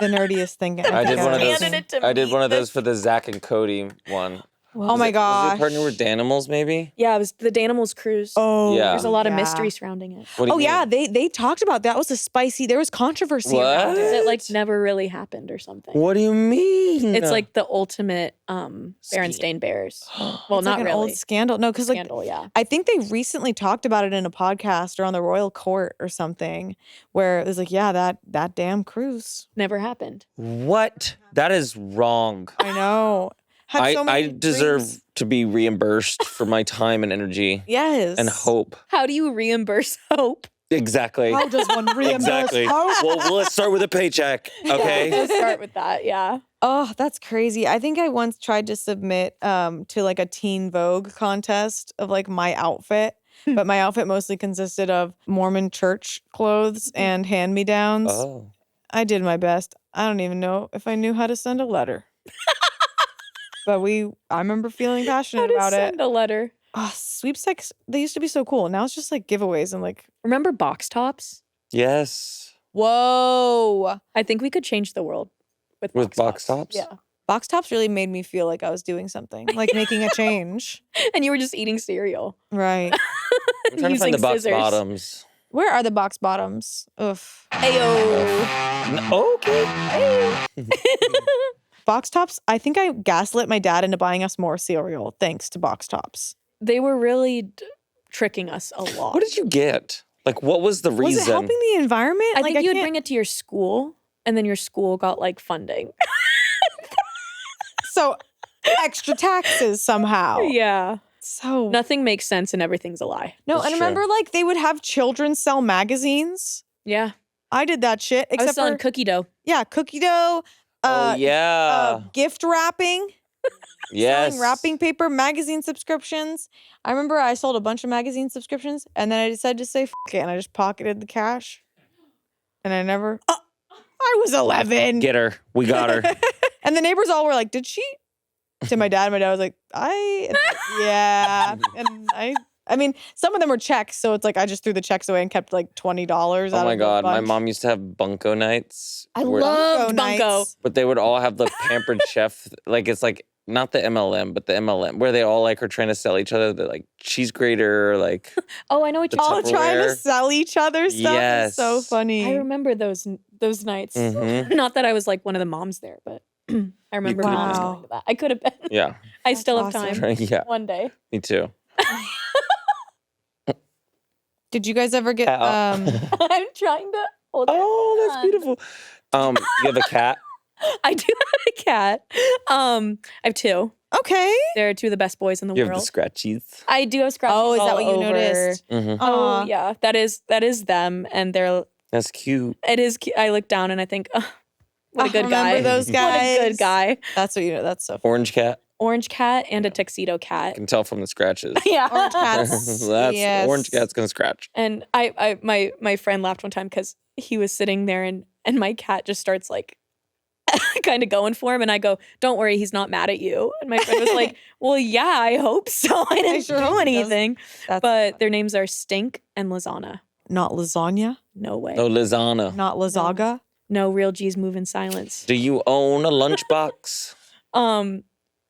the nerdiest thing. I did one of those. Candidate to I did meet one of this- those for the Zach and Cody one. Oh my Was gosh. it partnered with Danimals, maybe? Yeah, it was the Danimals cruise. Oh, Yeah. There's a lot of yeah. mystery surrounding it. What do you Oh yeah, mean? they talked about that. Was a spicy. There was controversy around What? Because it. it like never really happened or something. What do you mean? It's like the ultimate Berenstain Bears. Well, It's not like an really. old scandal. No, because like Scandal, yeah. I think they recently talked about it in a podcast or on the royal court or something, where it was like, yeah, that damn cruise. Never happened. What? That is wrong. I know. Had so I many deserve dreams. to be reimbursed for my time and energy Yes. and hope. How do you reimburse hope? Exactly. How does one reimburse Exactly. hope? Well, let's start with a paycheck, okay? Let's start with that, yeah. Oh, that's crazy. I think I once tried to submit to like a Teen Vogue contest of like my outfit, but my outfit mostly consisted of Mormon church clothes and hand-me-downs. Oh. I did my best. I don't even know if I knew how to send a letter. But I remember feeling How passionate to about it. send a letter. Oh, sweepstakes, they used to be so cool. Now it's just like giveaways and like, Remember box tops? Yes. whoa. I think we could change the world with Box tops? Yeah. Box tops really made me feel like I was doing something, like making a change. And you were just eating cereal. Right. I'm trying to find Using the box scissors. bottoms. Where are the box bottoms? Oof. Ayo. Okay. Box tops, I think I gaslit my dad into buying us more cereal thanks to box tops. They were really tricking us a lot. What did you get? Like, what was the reason? Was it helping the environment? I Like, think you would can't- bring it to your school, and then your school got like funding. So extra taxes somehow. Yeah. So Nothing makes sense and everything's a lie. no, That's and true. remember like they would have children sell magazines. Yeah. I did that shit. I was Except selling for cookie dough. yeah, cookie dough. Oh, yeah. Gift wrapping. Yes. Selling wrapping paper, magazine subscriptions. I remember I sold a bunch of magazine subscriptions and then I decided to say F it and I just pocketed the cash. And I never. I was 11. Get her. We got her. And the neighbors all were like, "Did she?" To my dad, and my dad was like, yeah. And I I mean, some of them were checks, so it's like I just threw the checks away and kept like $20 out of Oh my the God. My bunch. mom used to have bunko nights. I where- loved Bunko Bunko. nights. But they would all have the pampered chef. Like, it's like, not the MLM, but the MLM, where they all like are trying to sell each other the like cheese grater, like Oh, I know what The you're All talking trying to Tupperware. sell each other stuff. Yes. Is so funny. I remember those nights. Mhm. Not that I was like one of the moms there, but I remember could moms have going to that. I could have been. yeah. I That's still have awesome. time. Yeah, One day. me too. Did you guys ever get I'm trying to hold it. Oh, that's beautiful. You have a cat? I do have a cat. I have two. Okay. They're two of the best boys in the You have the world. scratchies? I do have scratches. Oh, is that all what you over. noticed? Mm-hmm. Oh Aw. yeah, that is them, and they're. That's cute. It is. I look down and I think, oh, what a good remember guy. those What a good guys? guy. That's what you know. That's so funny. Orange cat? Orange cat and a tuxedo I cat. can tell from the scratches. Yeah. Orange cats. That's Yes. orange cat's gonna scratch. And my friend laughed one time because he was sitting there and my cat just starts like kind of going for him, and I go, "Don't worry, he's not mad at you." And my friend was like, "Well, yeah, I hope so. I didn't sure do hope he does. anything." That's But their names are Stink and Lasagna. not lasagna. No way. No, Lizana. Not lasaga. No, real G's move in silence. Do you own a lunchbox?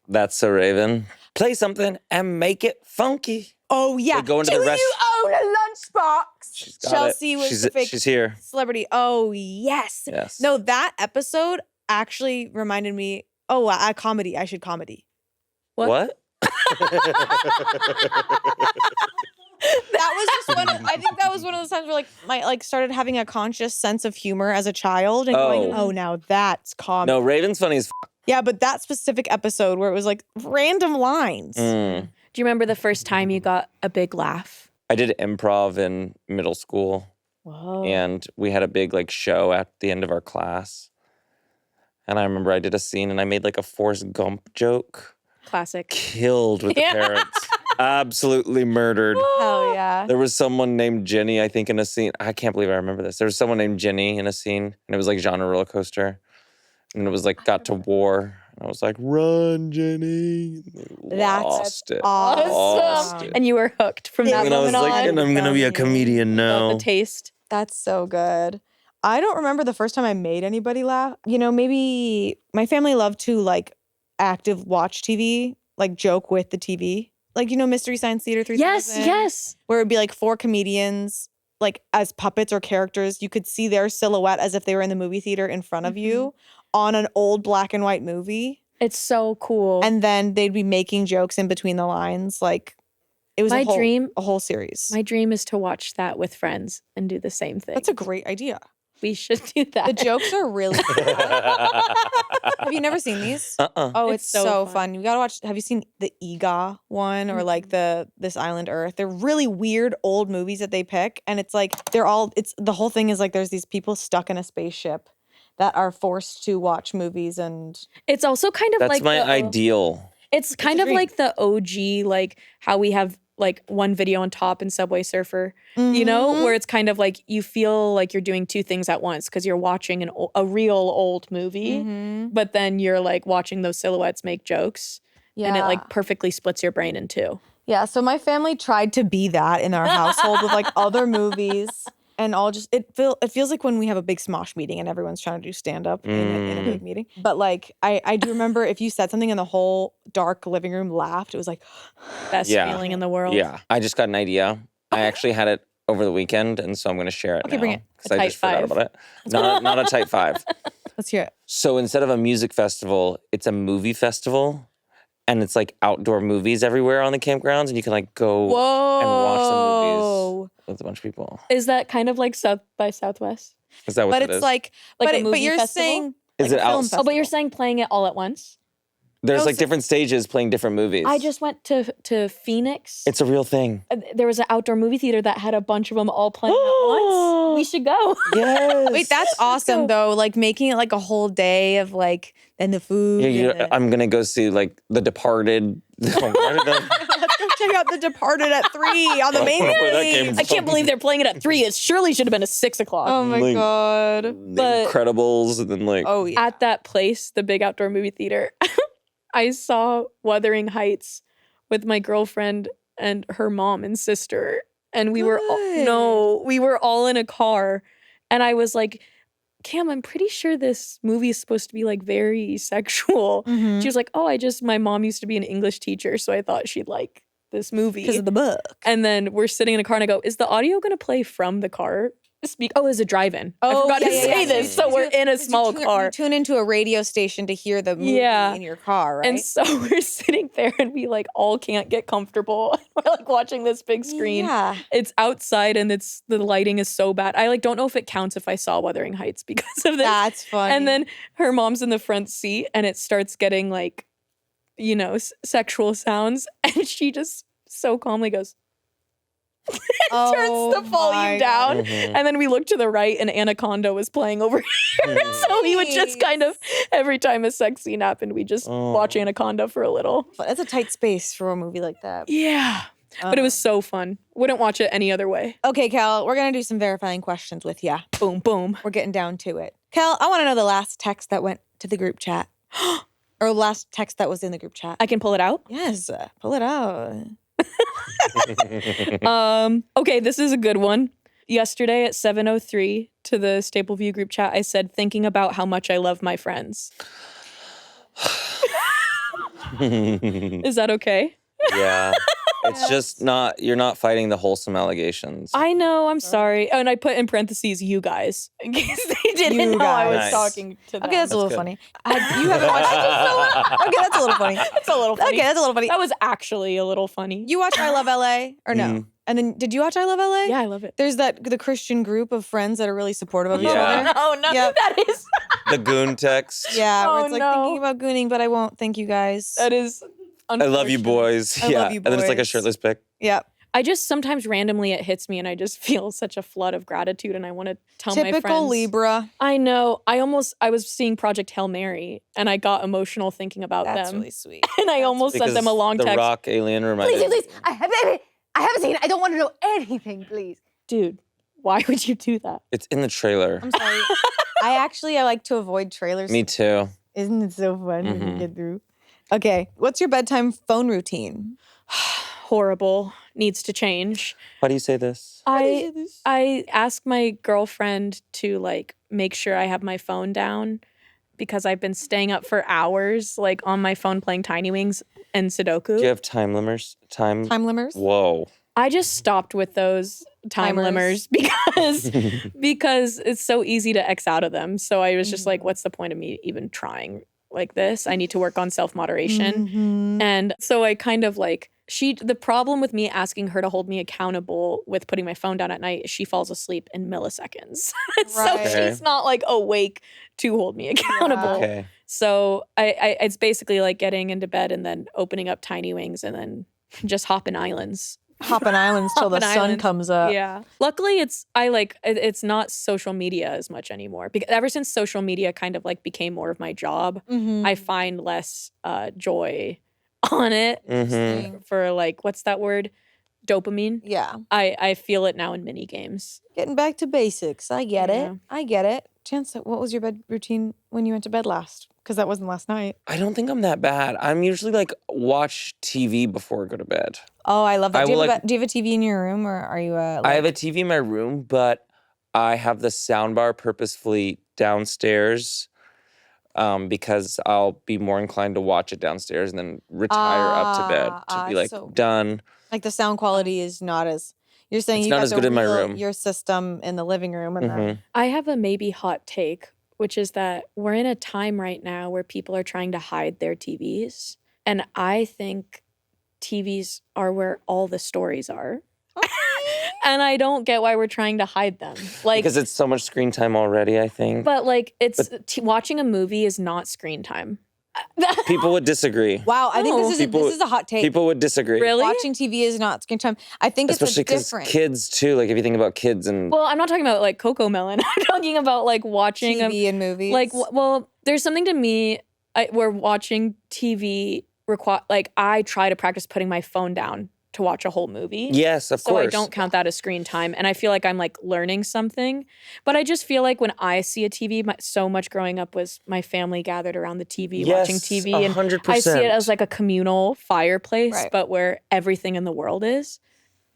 That's a Raven. Play something and make it funky. Oh yeah. They go into Do the rest- you own a lunchbox? She's got Chelsea it. was the fake She's here. celebrity. Oh yes. Yes. No, that episode actually reminded me. Oh, I comedy. I should comedy. What? That was just one. I think that was one of those times where like started having a conscious sense of humor as a child and going, Oh. oh, now that's comedy. No, Raven's funny as Yeah, but that specific episode where it was like random lines. Mm. Do you remember the first time you got a big laugh? I did improv in middle school, Whoa. and we had a big like show at the end of our class. And I remember I did a scene and I made like a Forrest Gump joke. Classic. Killed with the Yeah. parents. Absolutely murdered. Hell yeah. There was someone named Jenny, I think, in a scene. I can't believe I remember this. There was someone named Jenny in a scene, and it was like genre roller coaster. And it was like got to war. And I was like, run, Jenny. That's Lost it. awesome. Lost it. And you were hooked from that And I was moment like, on. and I'm going to be a comedian Felt now. the taste. That's so good. I don't remember the first time I made anybody laugh. You know, maybe my family loved to like active watch TV, like joke with the TV. Like, you know, Mystery Science Theater 3000? Yes. Where it'd be like four comedians, like as puppets or characters. You could see their silhouette as if they were in the movie theater in front of you on an old black and white movie. It's so cool. And then they'd be making jokes in between the lines. Like, it was My a dream- whole series. my dream is to watch that with friends and do the same thing. That's a great idea. We should do that. The jokes are really good. Have you never seen these? Oh, it's It's so, so fun. You gotta watch. Have you seen the EGA one or like the This Island Earth? They're really weird old movies that they pick, and it's like it's the whole thing is like there's these people stuck in a spaceship that are forced to watch movies, and It's also kind of That's like my the, ideal. It's kind a of dream. like the OG, like how we have like one video on top in Subway Surfer, you know, where it's kind of like you feel like you're doing two things at once because you're watching a real old movie, but then you're like watching those silhouettes make jokes, and it like perfectly splits your brain in two. Yeah, so my family tried to be that in our household with like other movies. And all just it feels like when we have a big Smosh meeting and everyone's trying to do stand up in a big meeting. But like I do remember if you said something and the whole dark living room laughed, it was like Best Yeah. feeling in the world. Yeah. I just got an idea. I actually had it over the weekend, and so I'm going to share it Okay, now. bring it. Because A I type just forgot 5. about it. Not a type 5. let's hear it. So instead of a music festival, it's a movie festival. And it's like outdoor movies everywhere on the campgrounds, and you can like go Whoa. and watch the movies with a bunch of people. Is that kind of like South by Southwest? Is that what But it it's is? like, Like but, a but movie you're festival? saying Is like it a film out? festival. Oh, but you're saying playing it all at once? There's No, like so- different stages playing different movies. I just went to Phoenix. It's a real thing. There was an outdoor movie theater that had a bunch of them all playing at once. We should go. Yes. Wait, that's awesome though. Like making it like a whole day of like then the food. Yeah, and the- I'm gonna go see like The Departed. Let's go check out The Departed at 3 on the main I don't know where that screen. came I can't believe they're playing it at 3. It surely should have been at 6 o'clock. Oh my Like- god. The But- Incredibles, and then like Oh yeah. At that place, the big outdoor movie theater, I saw Wuthering Heights with my girlfriend and her mom and sister. And we were Good. we were all in a car. And I was like, Cam, I'm pretty sure this movie is supposed to be like very sexual. Mhm. She was like, oh, my mom used to be an English teacher, so I thought she'd like this movie. Because of the book. And then we're sitting in a car and I go, is the audio going to play from the car? Oh, it's a drive-in. I forgot to say this. So we're in a small car. You tune into a radio station to hear the movie in your car, right? And so we're sitting there and we like all can't get comfortable. We're like watching this big screen. Yeah. It's outside and the lighting is so bad. I like don't know if it counts if I saw Wuthering Heights because of this. That's funny. And then her mom's in the front seat and it starts getting like, sexual sounds. And she just so calmly goes, turns the volume down. Mhm. And then we looked to the right and Anaconda was playing over here. And so we would just kind of, every time a sex scene happened, we just watch Anaconda for a little. But that's a tight space for a movie like that. Yeah. But it was so fun. Wouldn't watch it any other way. Okay, Kel, we're going to do some verifying questions with ya. Boom, boom. We're getting down to it. Kel, I want to know the last text that went to the group chat. Or last text that was in the group chat. I can pull it out? Yes, pull it out. Okay, this is a good one. Yesterday at 7:03 to the Staple View group chat, I said, thinking about how much I love my friends. Is that okay? Yeah. It's just you're not fighting the wholesome allegations. I know, I'm sorry. Oh, and I put in parentheses, you guys, in case they didn't You know I was guys. talking to them. Okay, that's a little good. funny. You haven't watched Okay, that's a little funny. That's a little funny. Okay, that's a little funny. That was actually a little funny. You watch I Love LA or no? Mhm. And then did you watch I Love LA? Yeah, I love it. There's the Christian group of friends that are really supportive of each Yeah. other. No, Yep. that is The goon text. Yeah, where Oh, it's like no. thinking about gooning, but I won't. Thank you guys. that is. I love you, boys. I yeah. love you, And then it's like a boys. shirtless pic. Yep. I just sometimes randomly it hits me and I just feel such a flood of gratitude and I want to tell my friends. Typical Libra. I know. I was seeing Project Hail Mary and I got emotional thinking about That's them. really sweet. And I almost sent them a long the text. rock alien reminded Please. I haven't seen it. I don't want to know anything, please. Dude, why would you do that? It's in the trailer. I'm sorry. I like to avoid trailers. Me too. Isn't it so fun when you Mhm. get through? Okay, what's your bedtime phone routine? Horrible. Needs to change. Why do you say this? I ask my girlfriend to like make sure I have my phone down because I've been staying up for hours like on my phone playing Tiny Wings and Sudoku. Do you have time limiters? Time limiters? Whoa. I just stopped with those time Timers. limiters because it's so easy to X out of them. So I was just like, what's the point of me even trying like this? I need to work on self-moderation. Mhm. And so I kind of like, the problem with me asking her to hold me accountable with putting my phone down at night is she falls asleep in milliseconds. So Right. she's not like awake to hold me accountable. Okay. So I it's basically like getting into bed and then opening up Tiny Wings and then just hopping islands. Hopping islands till the Hopping sun islands. comes up. Yeah. Luckily, it's not social media as much anymore. Because ever since social media kind of like became more of my job, Mhm. I find less joy on it Mm-hmm. for like, what's that word? Dopamine. Yeah. I feel it now in mini games. Getting back to basics. I get Yeah. it. I get it. Chance, what was your bed routine when you went to bed last? Because that wasn't last night. I don't think I'm that bad. I'm usually like watch TV before I go to bed. Oh, I love that. I Do you, will, have do you have a TV in your room or are you I have a TV in my room, but I have the soundbar purposefully downstairs because I'll be more inclined to watch it downstairs and then retire up to bed to be like so- done. like the sound quality is not as you're saying It's you not got as the good in my real- room. your system in the living room and then Mhm. I have a maybe hot take, which is that we're in a time right now where people are trying to hide their TVs. And I think TVs are where all the stories are. And I don't get why we're trying to hide them. Like, Because it's so much screen time already, I think. but like, watching a movie is not screen time. People would disagree. wow, I think Oh. this People- is a hot take. People would disagree. Really? Watching TV is not screen time. I think Especially it's a because different kids too. Like if you think about kids and Well, I'm not talking about like Coco Melon. I'm talking about like watching a TV and movies. like well, there's something to me where watching TV like I try to practice putting my phone down to watch a whole movie. Yes, of So course. I don't count that as screen time. And I feel like I'm like learning something. But I just feel like when I see a TV, so much growing up was my family gathered around the TV, watching TV. And 100%. I see it as like a communal fireplace, Right. but where everything in the world is.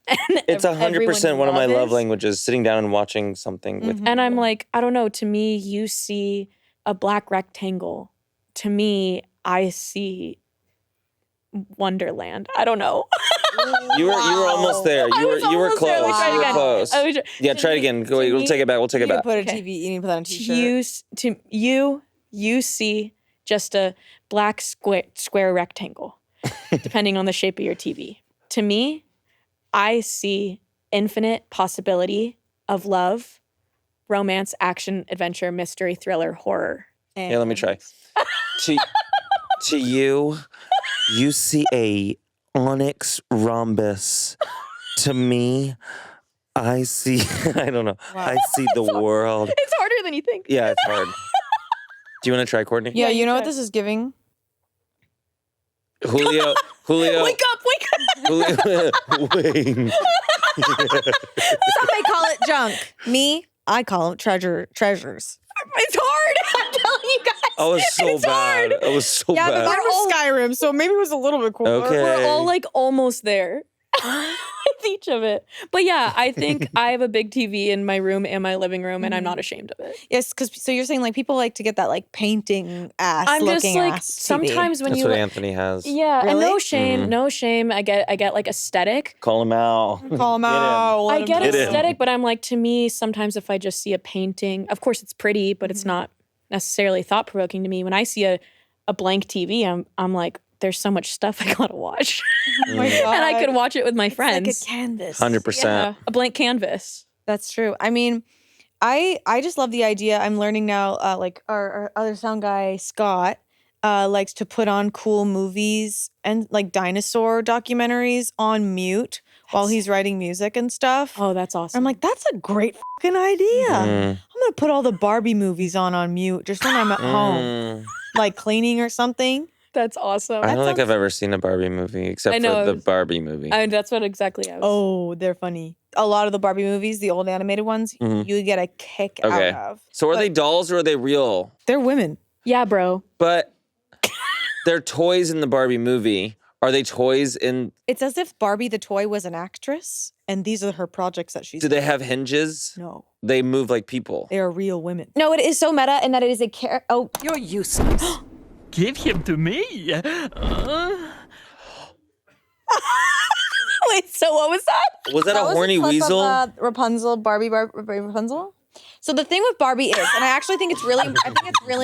And It's 100% one of my love is. languages, sitting down and watching something with And I'm like, I don't know, to me, you see a black rectangle. To me, I see Wonderland. I don't know. You were almost there. I You was were almost there. close. Let me try it You were again. close. I was- Yeah, try it again. Go, to we'll me- take it back. We'll take You it need to back. put a Okay. TV. You need to put that on a t-shirt. You see just a black square rectangle, depending on the shape of your TV. To me, I see infinite possibility of love, romance, action, adventure, mystery, thriller, horror. Yeah, let me try. To you, you see a onyx rhombus. To me, I see, I don't know. I see the world. It's harder than you think. Yeah, it's hard. Do you want to try, Courtney? Yeah, you know try. what this is giving? Julio. Wake up! Julio, wait. Some may call it junk. Me, I call them treasures. It's hard. I'm telling you guys. I was so It's hard. bad. I was so Yeah, but bad. mine was Skyrim, so maybe it was a little bit cooler. Okay. We're all like almost there with each of it. But yeah, I think I have a big TV in my room and my living room, and I'm not ashamed of it. Yes, because so you're saying like people like to get that like painting ass I'm just looking like ass TV. sometimes when That's you what Anthony has. yeah, and Really? no shame, no shame. I get like aesthetic. Call him out. Call them Get him. out. let I 'em get do it. aesthetic, but I'm like, to me, sometimes if I just see a painting, of course it's pretty, but it's not necessarily thought provoking to me. When I see a blank TV, I'm like, there's so much stuff I gotta watch, Oh my and I God. could watch it with my It's friends. like a canvas. 100%. Yeah, a blank canvas. That's true. I mean, I just love the idea. I'm learning now. Like our other sound guy Scott likes to put on cool movies and like dinosaur documentaries on mute while he's writing music and stuff. Oh, that's awesome. I'm like, that's a great fucking idea. Mm. I'm gonna put all the Barbie movies on mute just when I'm at home, like cleaning or something. that's awesome. I don't think sounds- I've ever seen a Barbie movie except I know, for I the was- Barbie movie. That's what exactly I was. Oh, they're funny. A lot of the Barbie movies, the old animated ones, you get a kick Okay. out of. So are But they dolls or are they real? They're women. Yeah, bro. But they're toys in the Barbie movie. Are they toys in? It's as if Barbie the toy was an actress, and these are her projects that she's. Do they have hinges? No, They move like people. they are real women. No, it is so meta in that it is a oh, You're useless. Give him to me. Wait, so what was that? Was that a was horny clip weasel? Of, Rapunzel, Barbie Rapunzel. So the thing with Barbie is, and I actually think it's really,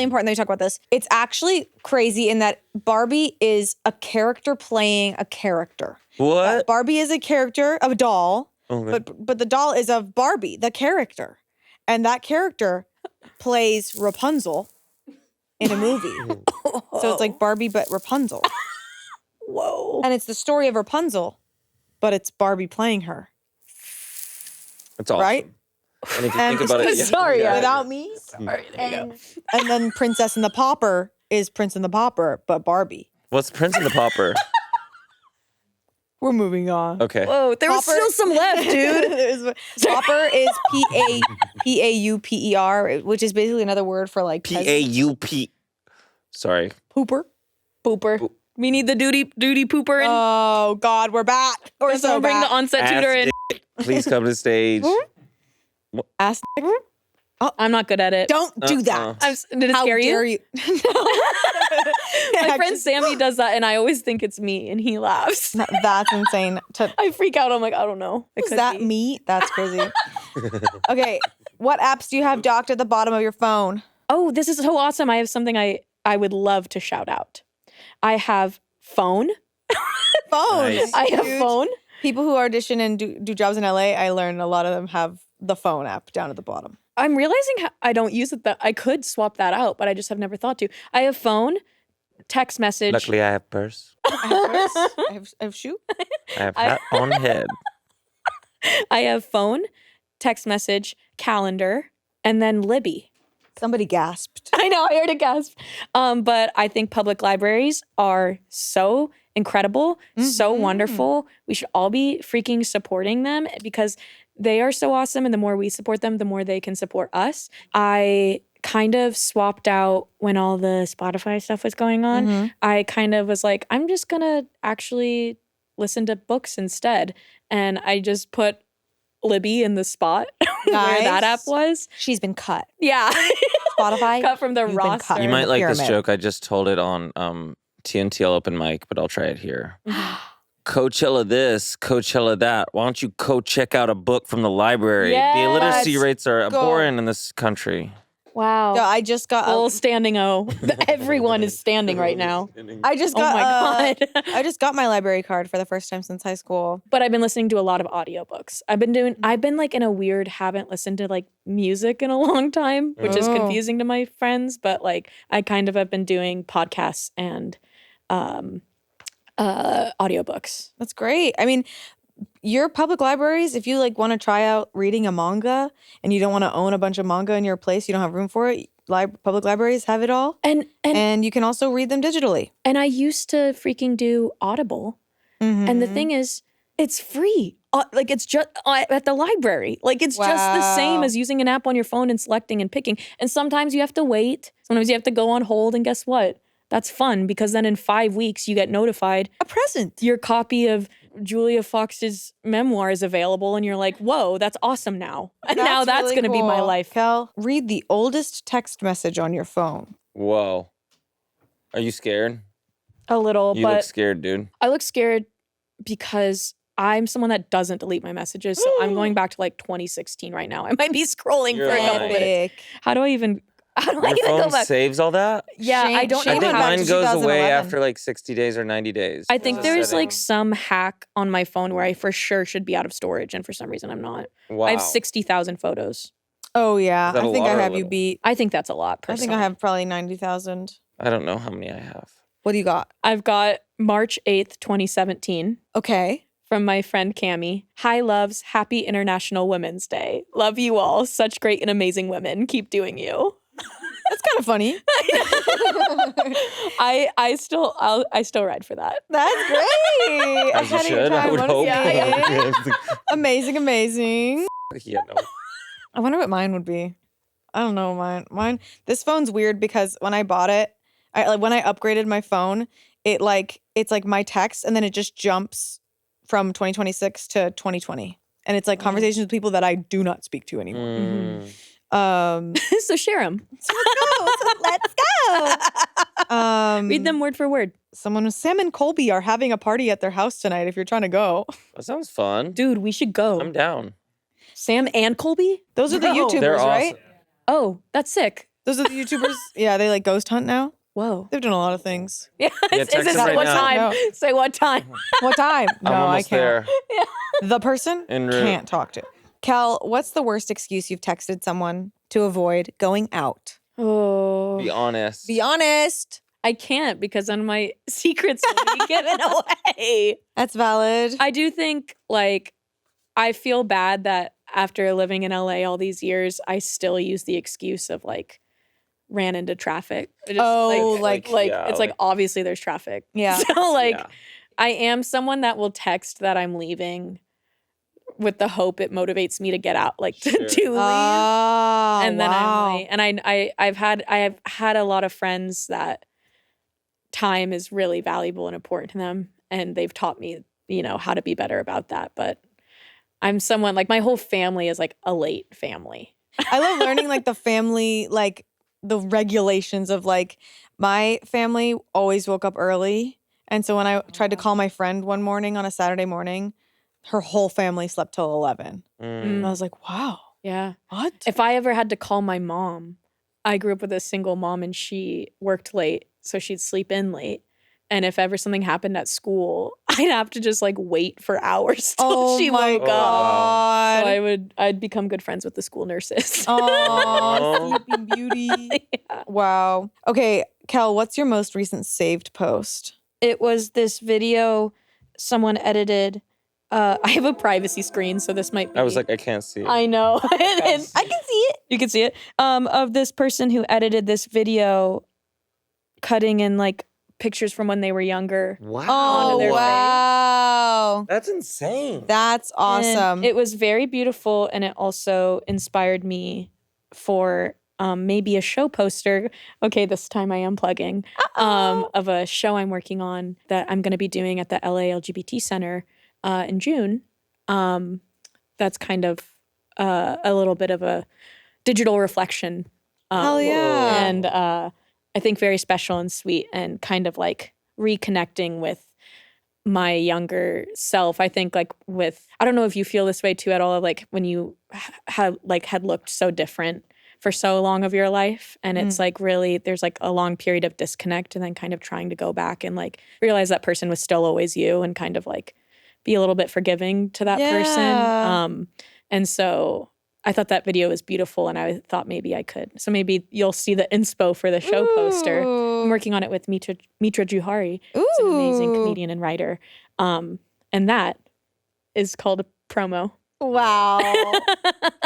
important that we talk about this. It's actually crazy in that Barbie is a character playing a character. What? Barbie is a character of a doll, Okay. but the doll is of Barbie, the character, and that character plays Rapunzel in a movie. So it's like Barbie but Rapunzel, Whoa. and it's the story of Rapunzel, but it's Barbie playing her, It's awesome. right? And if you And think about it, Sorry, yeah. without me. Sorry, there you go. And then Princess and the Pauper is Prince and the Pauper, but Barbie. What's Prince and the Pauper? We're moving on. Okay. Whoa, there was Pauper- still some left, dude. Pauper is Pauper, which is basically another word for like P-A-U-P. Sorry. pooper. Pooper. We need the duty pooper in. Oh God, we're back. We're Can someone bring the onset Ass tutor in. dick, please come to the stage. ass. I'm not good at it. Don't do that. Did it How scare dare you? you? My friend Sammy does that, and I always think it's me, and he laughs. That's insane. I freak out. I'm like, I don't know. It Is could that be. me? That's crazy. Okay, what apps do you have docked at the bottom of your phone? Oh, this is so awesome. I have something I would love to shout out. I have phone. Phones. Nice. I have Huge. phone. People who audition and do jobs in LA, I learned a lot of them have the phone app down at the bottom. I'm realizing how I don't use it. That I could swap that out, but I just have never thought to. I have phone, text message. Luckily, I have purse. I have purse. I have shoe. I have hat on head. I have phone, text message, calendar, and then Libby. Somebody gasped. I know, I heard a gasp. But I think public libraries are so incredible, so wonderful. We should all be freaking supporting them because they are so awesome. And the more we support them, the more they can support us. I kind of swapped out when all the Spotify stuff was going on. I kind of was like, I'm just going to actually listen to books instead. And I just put Libby in the spot where that app was. She's been cut. Yeah. Spotify. Cut from the You've been roster. cut. You might like this Pyramid. joke. I just told it on TNTL open mic, but I'll try it here. Coachella this, Coachella that. Why don't you check out a book from the library? Yes. The illiteracy rates are Go. abhorrent in this country. Wow. I just got Full standing O. Everyone is standing right now. I just Oh got my God. I just got my library card for the first time since high school. But I've been listening to a lot of audiobooks. I've been like in a weird haven't listened to like music in a long time, which is confusing to my friends. But like I kind of have been doing podcasts and audiobooks. That's great. I mean, your public libraries, if you like want to try out reading a manga and you don't want to own a bunch of manga in your place, you don't have room for it, public libraries have it all. And you can also read them digitally. And I used to freaking do Audible. And the thing is, it's free. Like it's just at the library. Like it's just the same as using an app on your phone and selecting and picking. And sometimes you have to wait. Sometimes you have to go on hold. And guess what? That's fun because then in 5 weeks you get notified. A present. Your copy of Julia Fox's memoir is available and you're like, whoa, that's awesome now. And now that's really going to be my cool. life. Kel, read the oldest text message on your phone. Whoa. Are you scared? A little, You but look scared, dude. I look scared because I'm someone that doesn't delete my messages. So I'm going back to like 2016 right now. I might be scrolling You're for a couple lying. minutes. How do I even Your go phone back? saves all that? Yeah, I don't Shane know I think went how. back mine to goes away 2011. after like 60 days or 90 days. I think There's a there's like setting. some hack on my phone where I for sure should be out of storage, and for some reason I'm not. Wow. I have 60,000 photos. Oh yeah, Is that I a think lot I or a have you little? beat. I think that's a lot. I Personally. think I have probably 90,000. I don't know how many I have. What do you got? I've got March 8th, 2017. Okay. From my friend Cammie. Hi, loves. Happy International Women's Day. Love you all. Such great and amazing women. Keep doing you. That's kind of funny. I still ride for that. That's great. As you Ahead of your should, I time. would hope. Amazing, amazing. Yeah, no. I wonder what mine would be. I don't know mine. This phone's weird because when I bought it, when I upgraded my phone, it's like my text and then it just jumps from 2026 to 2020. And it's like conversations with people that I do not speak to anymore. So share them. Let's go. Read them word for word. Someone was Sam and Colby are having a party at their house tonight if you're trying to go. That sounds fun. Dude, we should go. I'm down. Sam and Colby? Those are the Bro. YouTubers, They're awesome. right? Oh, that's sick. Those are the YouTubers. Yeah, they like ghost hunt now. Whoa. They've done a lot of things. Yeah. Is text this them right what now. time? No. Say what time. What time? No, I'm I almost can't. there. The person En route. can't talk to. Kel, what's the worst excuse you've texted someone to avoid going out? Oh. Be honest. Be honest. I can't because then my secrets will be given away. That's valid. I do think like I feel bad that after living in LA all these years, I still use the excuse of like ran into traffic. It just, yeah, it's like obviously there's traffic. Yeah. So like Yeah. I am someone that will text that I'm leaving with the hope it motivates me to get out, like to leave. Oh, And then wow. I'm late. And I have had a lot of friends that time is really valuable and important to them. And they've taught me, how to be better about that. But I'm someone like my whole family is like a late family. I love learning like the family, like the regulations of like my family always woke up early. And so when I tried to call my friend one morning on a Saturday morning, her whole family slept till 11. And I was like, wow, Yeah. what? If I ever had to call my mom, I grew up with a single mom and she worked late, so she'd sleep in late. And if ever something happened at school, I'd have to just like wait for hours till she my woke up. God. So I'd become good friends with the school nurses. Oh, Sleeping Beauty. Yeah. Wow. Okay, Kel, what's your most recent saved post? It was this video someone edited. I have a privacy screen, so this might be. I was like, I can't see it. I know. I can see it. You can see it. Of this person who edited this video cutting in like pictures from when they were younger. Wow. Oh, their face. wow. That's insane. That's awesome. And it was very beautiful, and it also inspired me for maybe a show poster. Okay, this time I am plugging of a show I'm working on that I'm going to be doing at the LA LGBT Center in June. That's kind of a little bit of a digital reflection. Hell yeah. And I think very special and sweet, and kind of like reconnecting with my younger self. I think like I don't know if you feel this way too at all, like when you had looked so different for so long of your life, and it's like really there's like a long period of disconnect, and then kind of trying to go back and like realize that person was still always you, and kind of like be a little bit forgiving to that person. And so I thought that video was beautiful, and I thought maybe I could. So maybe you'll see the inspo for the show poster. I'm working on it with Mitra Juhari, who's an amazing comedian and writer. And that is called a promo. Wow.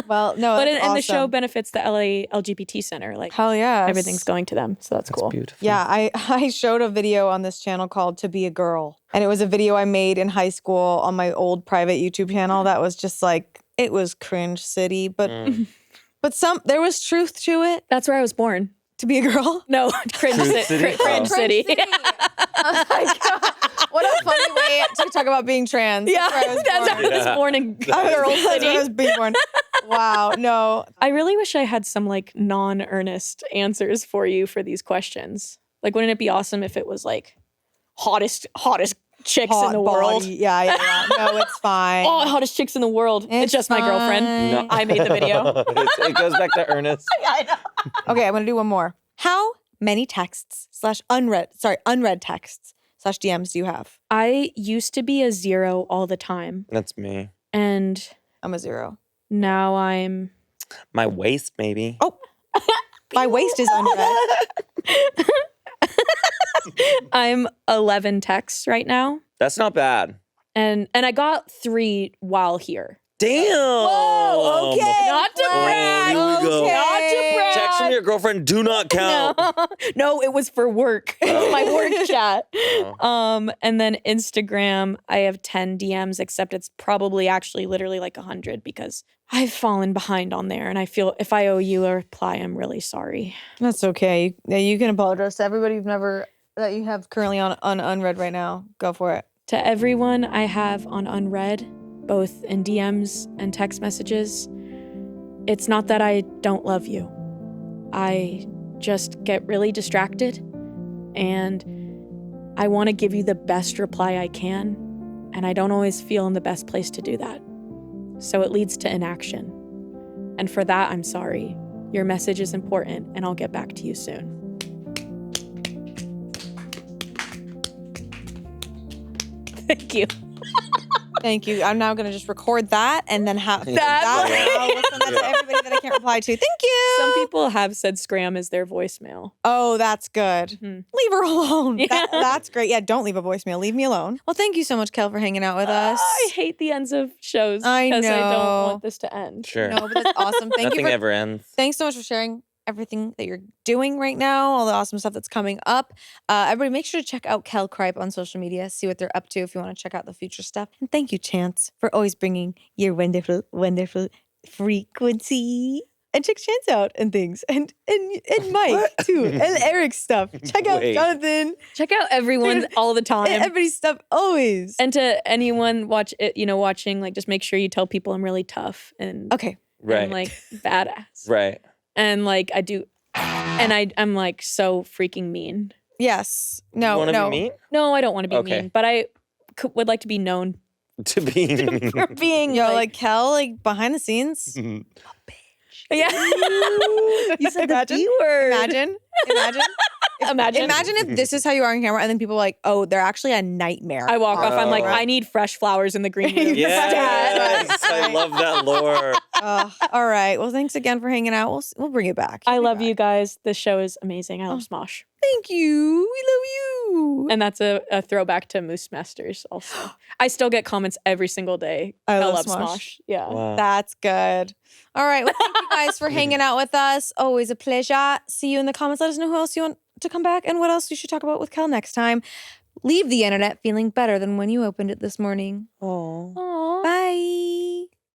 Well, no, But that's and the awesome. show benefits the LA LGBT Center. Like Hell yeah. everything's going to them. So that's cool. Beautiful. Yeah, I showed a video on this channel called To Be a Girl. And it was a video I made in high school on my old private YouTube channel that was just like, it was cringe city, but there was truth to it. That's where I was born. To be a girl. No, Cringe Cringe City. City? Cringe Oh. City. Oh my God. What a funny way to talk about being trans. Yeah, That's where I was that's born. where I was born in Girl That's where I City. was being born. Wow. No. I really wish I had some like non-earnest answers for you for these questions. Like, wouldn't it be awesome if it was like hottest chicks in the world? Body. Yeah. No, it's fine. Oh, hottest chicks in the world. It's just my girlfriend. fine. I made the video. It goes back to Ernest. Okay, I'm gonna do one more. How many texts / unread texts / DMs do you have? I used to be a 0 all the time, That's me. and I'm a 0. now I'm My waist, maybe. Oh, my waist is unread. I'm 11 texts right now, That's not bad. and I got 3 while here. Damn. Whoa, okay. Not to brag. here we go. Okay. Not to brag. Text from your girlfriend do not count. No, it was for work. It was my work chat. Oh. And then Instagram, I have 10 DMs, except it's probably actually literally like 100 because I've fallen behind on there. And I feel if I owe you a reply, I'm really sorry. That's okay. You can apologize to everybody that you have currently on unread right now. Go for it. To everyone I have on unread, both in DMs and text messages, it's not that I don't love you. I just get really distracted, and I want to give you the best reply I can, and I don't always feel in the best place to do that. So it leads to inaction. And for that, I'm sorry. Your message is important, and I'll get back to you soon. Thank you. Thank you. I'm now going to just record that and then have That's that. I'll listen to everybody that I can't reply to. Thank you. Some people have said scram is their voicemail. Oh, that's good. Mhm. Leave her alone. Yeah. That's great. Yeah, don't leave a voicemail. Leave me alone. Well, thank you so much, Kel, for hanging out with us. I hate the ends of shows I because I don't know. want this to end. Sure. No, but that's awesome. Thank Nothing you. ever ends. Thanks so much for sharing everything that you're doing right now, all the awesome stuff that's coming up. Everybody, make sure to check out Kel Cripe on social media, see what they're up to if you want to check out the future stuff. And thank you, Chance, for always bringing your wonderful, wonderful frequency. And check Chance out and things. And Mike, too. And Eric's stuff. Check out Wait. Jonathan. Check out everyone all the time. And everybody's stuff always. And to anyone watching, like, just make sure you tell people I'm really tough and, Okay. Right. and like badass. Right. And like I do, and I'm like so freaking mean. Yes. You No, want to no. be mean? No, I don't want to be Okay. mean, but I would like to be known To be mean. for being Yo, like Kel, like behind the scenes. yeah. You said the Imagine. B word. Imagine. Imagine. Imagine if this is how you are on camera and then people are like, oh, they're actually a nightmare. I walk off. I'm like, Oh. I need fresh flowers in the green room. Yes. I love that lore. All right. Well, thanks again for hanging out. We'll bring it back. I Bring it love you back. guys. This show is amazing. I love Smosh. Thank you. We love you. And that's a throwback to Moose Masters also. I still get comments every single day. I love love Smosh. Smosh. Yeah. Wow. That's good. All right. Well, thank you guys for hanging out with us. Always a pleasure. See you in the comments. Let us know who else you want to come back and what else you should talk about with Kel next time. Leave the internet feeling better than when you opened it this morning. Oh. Aw. Bye.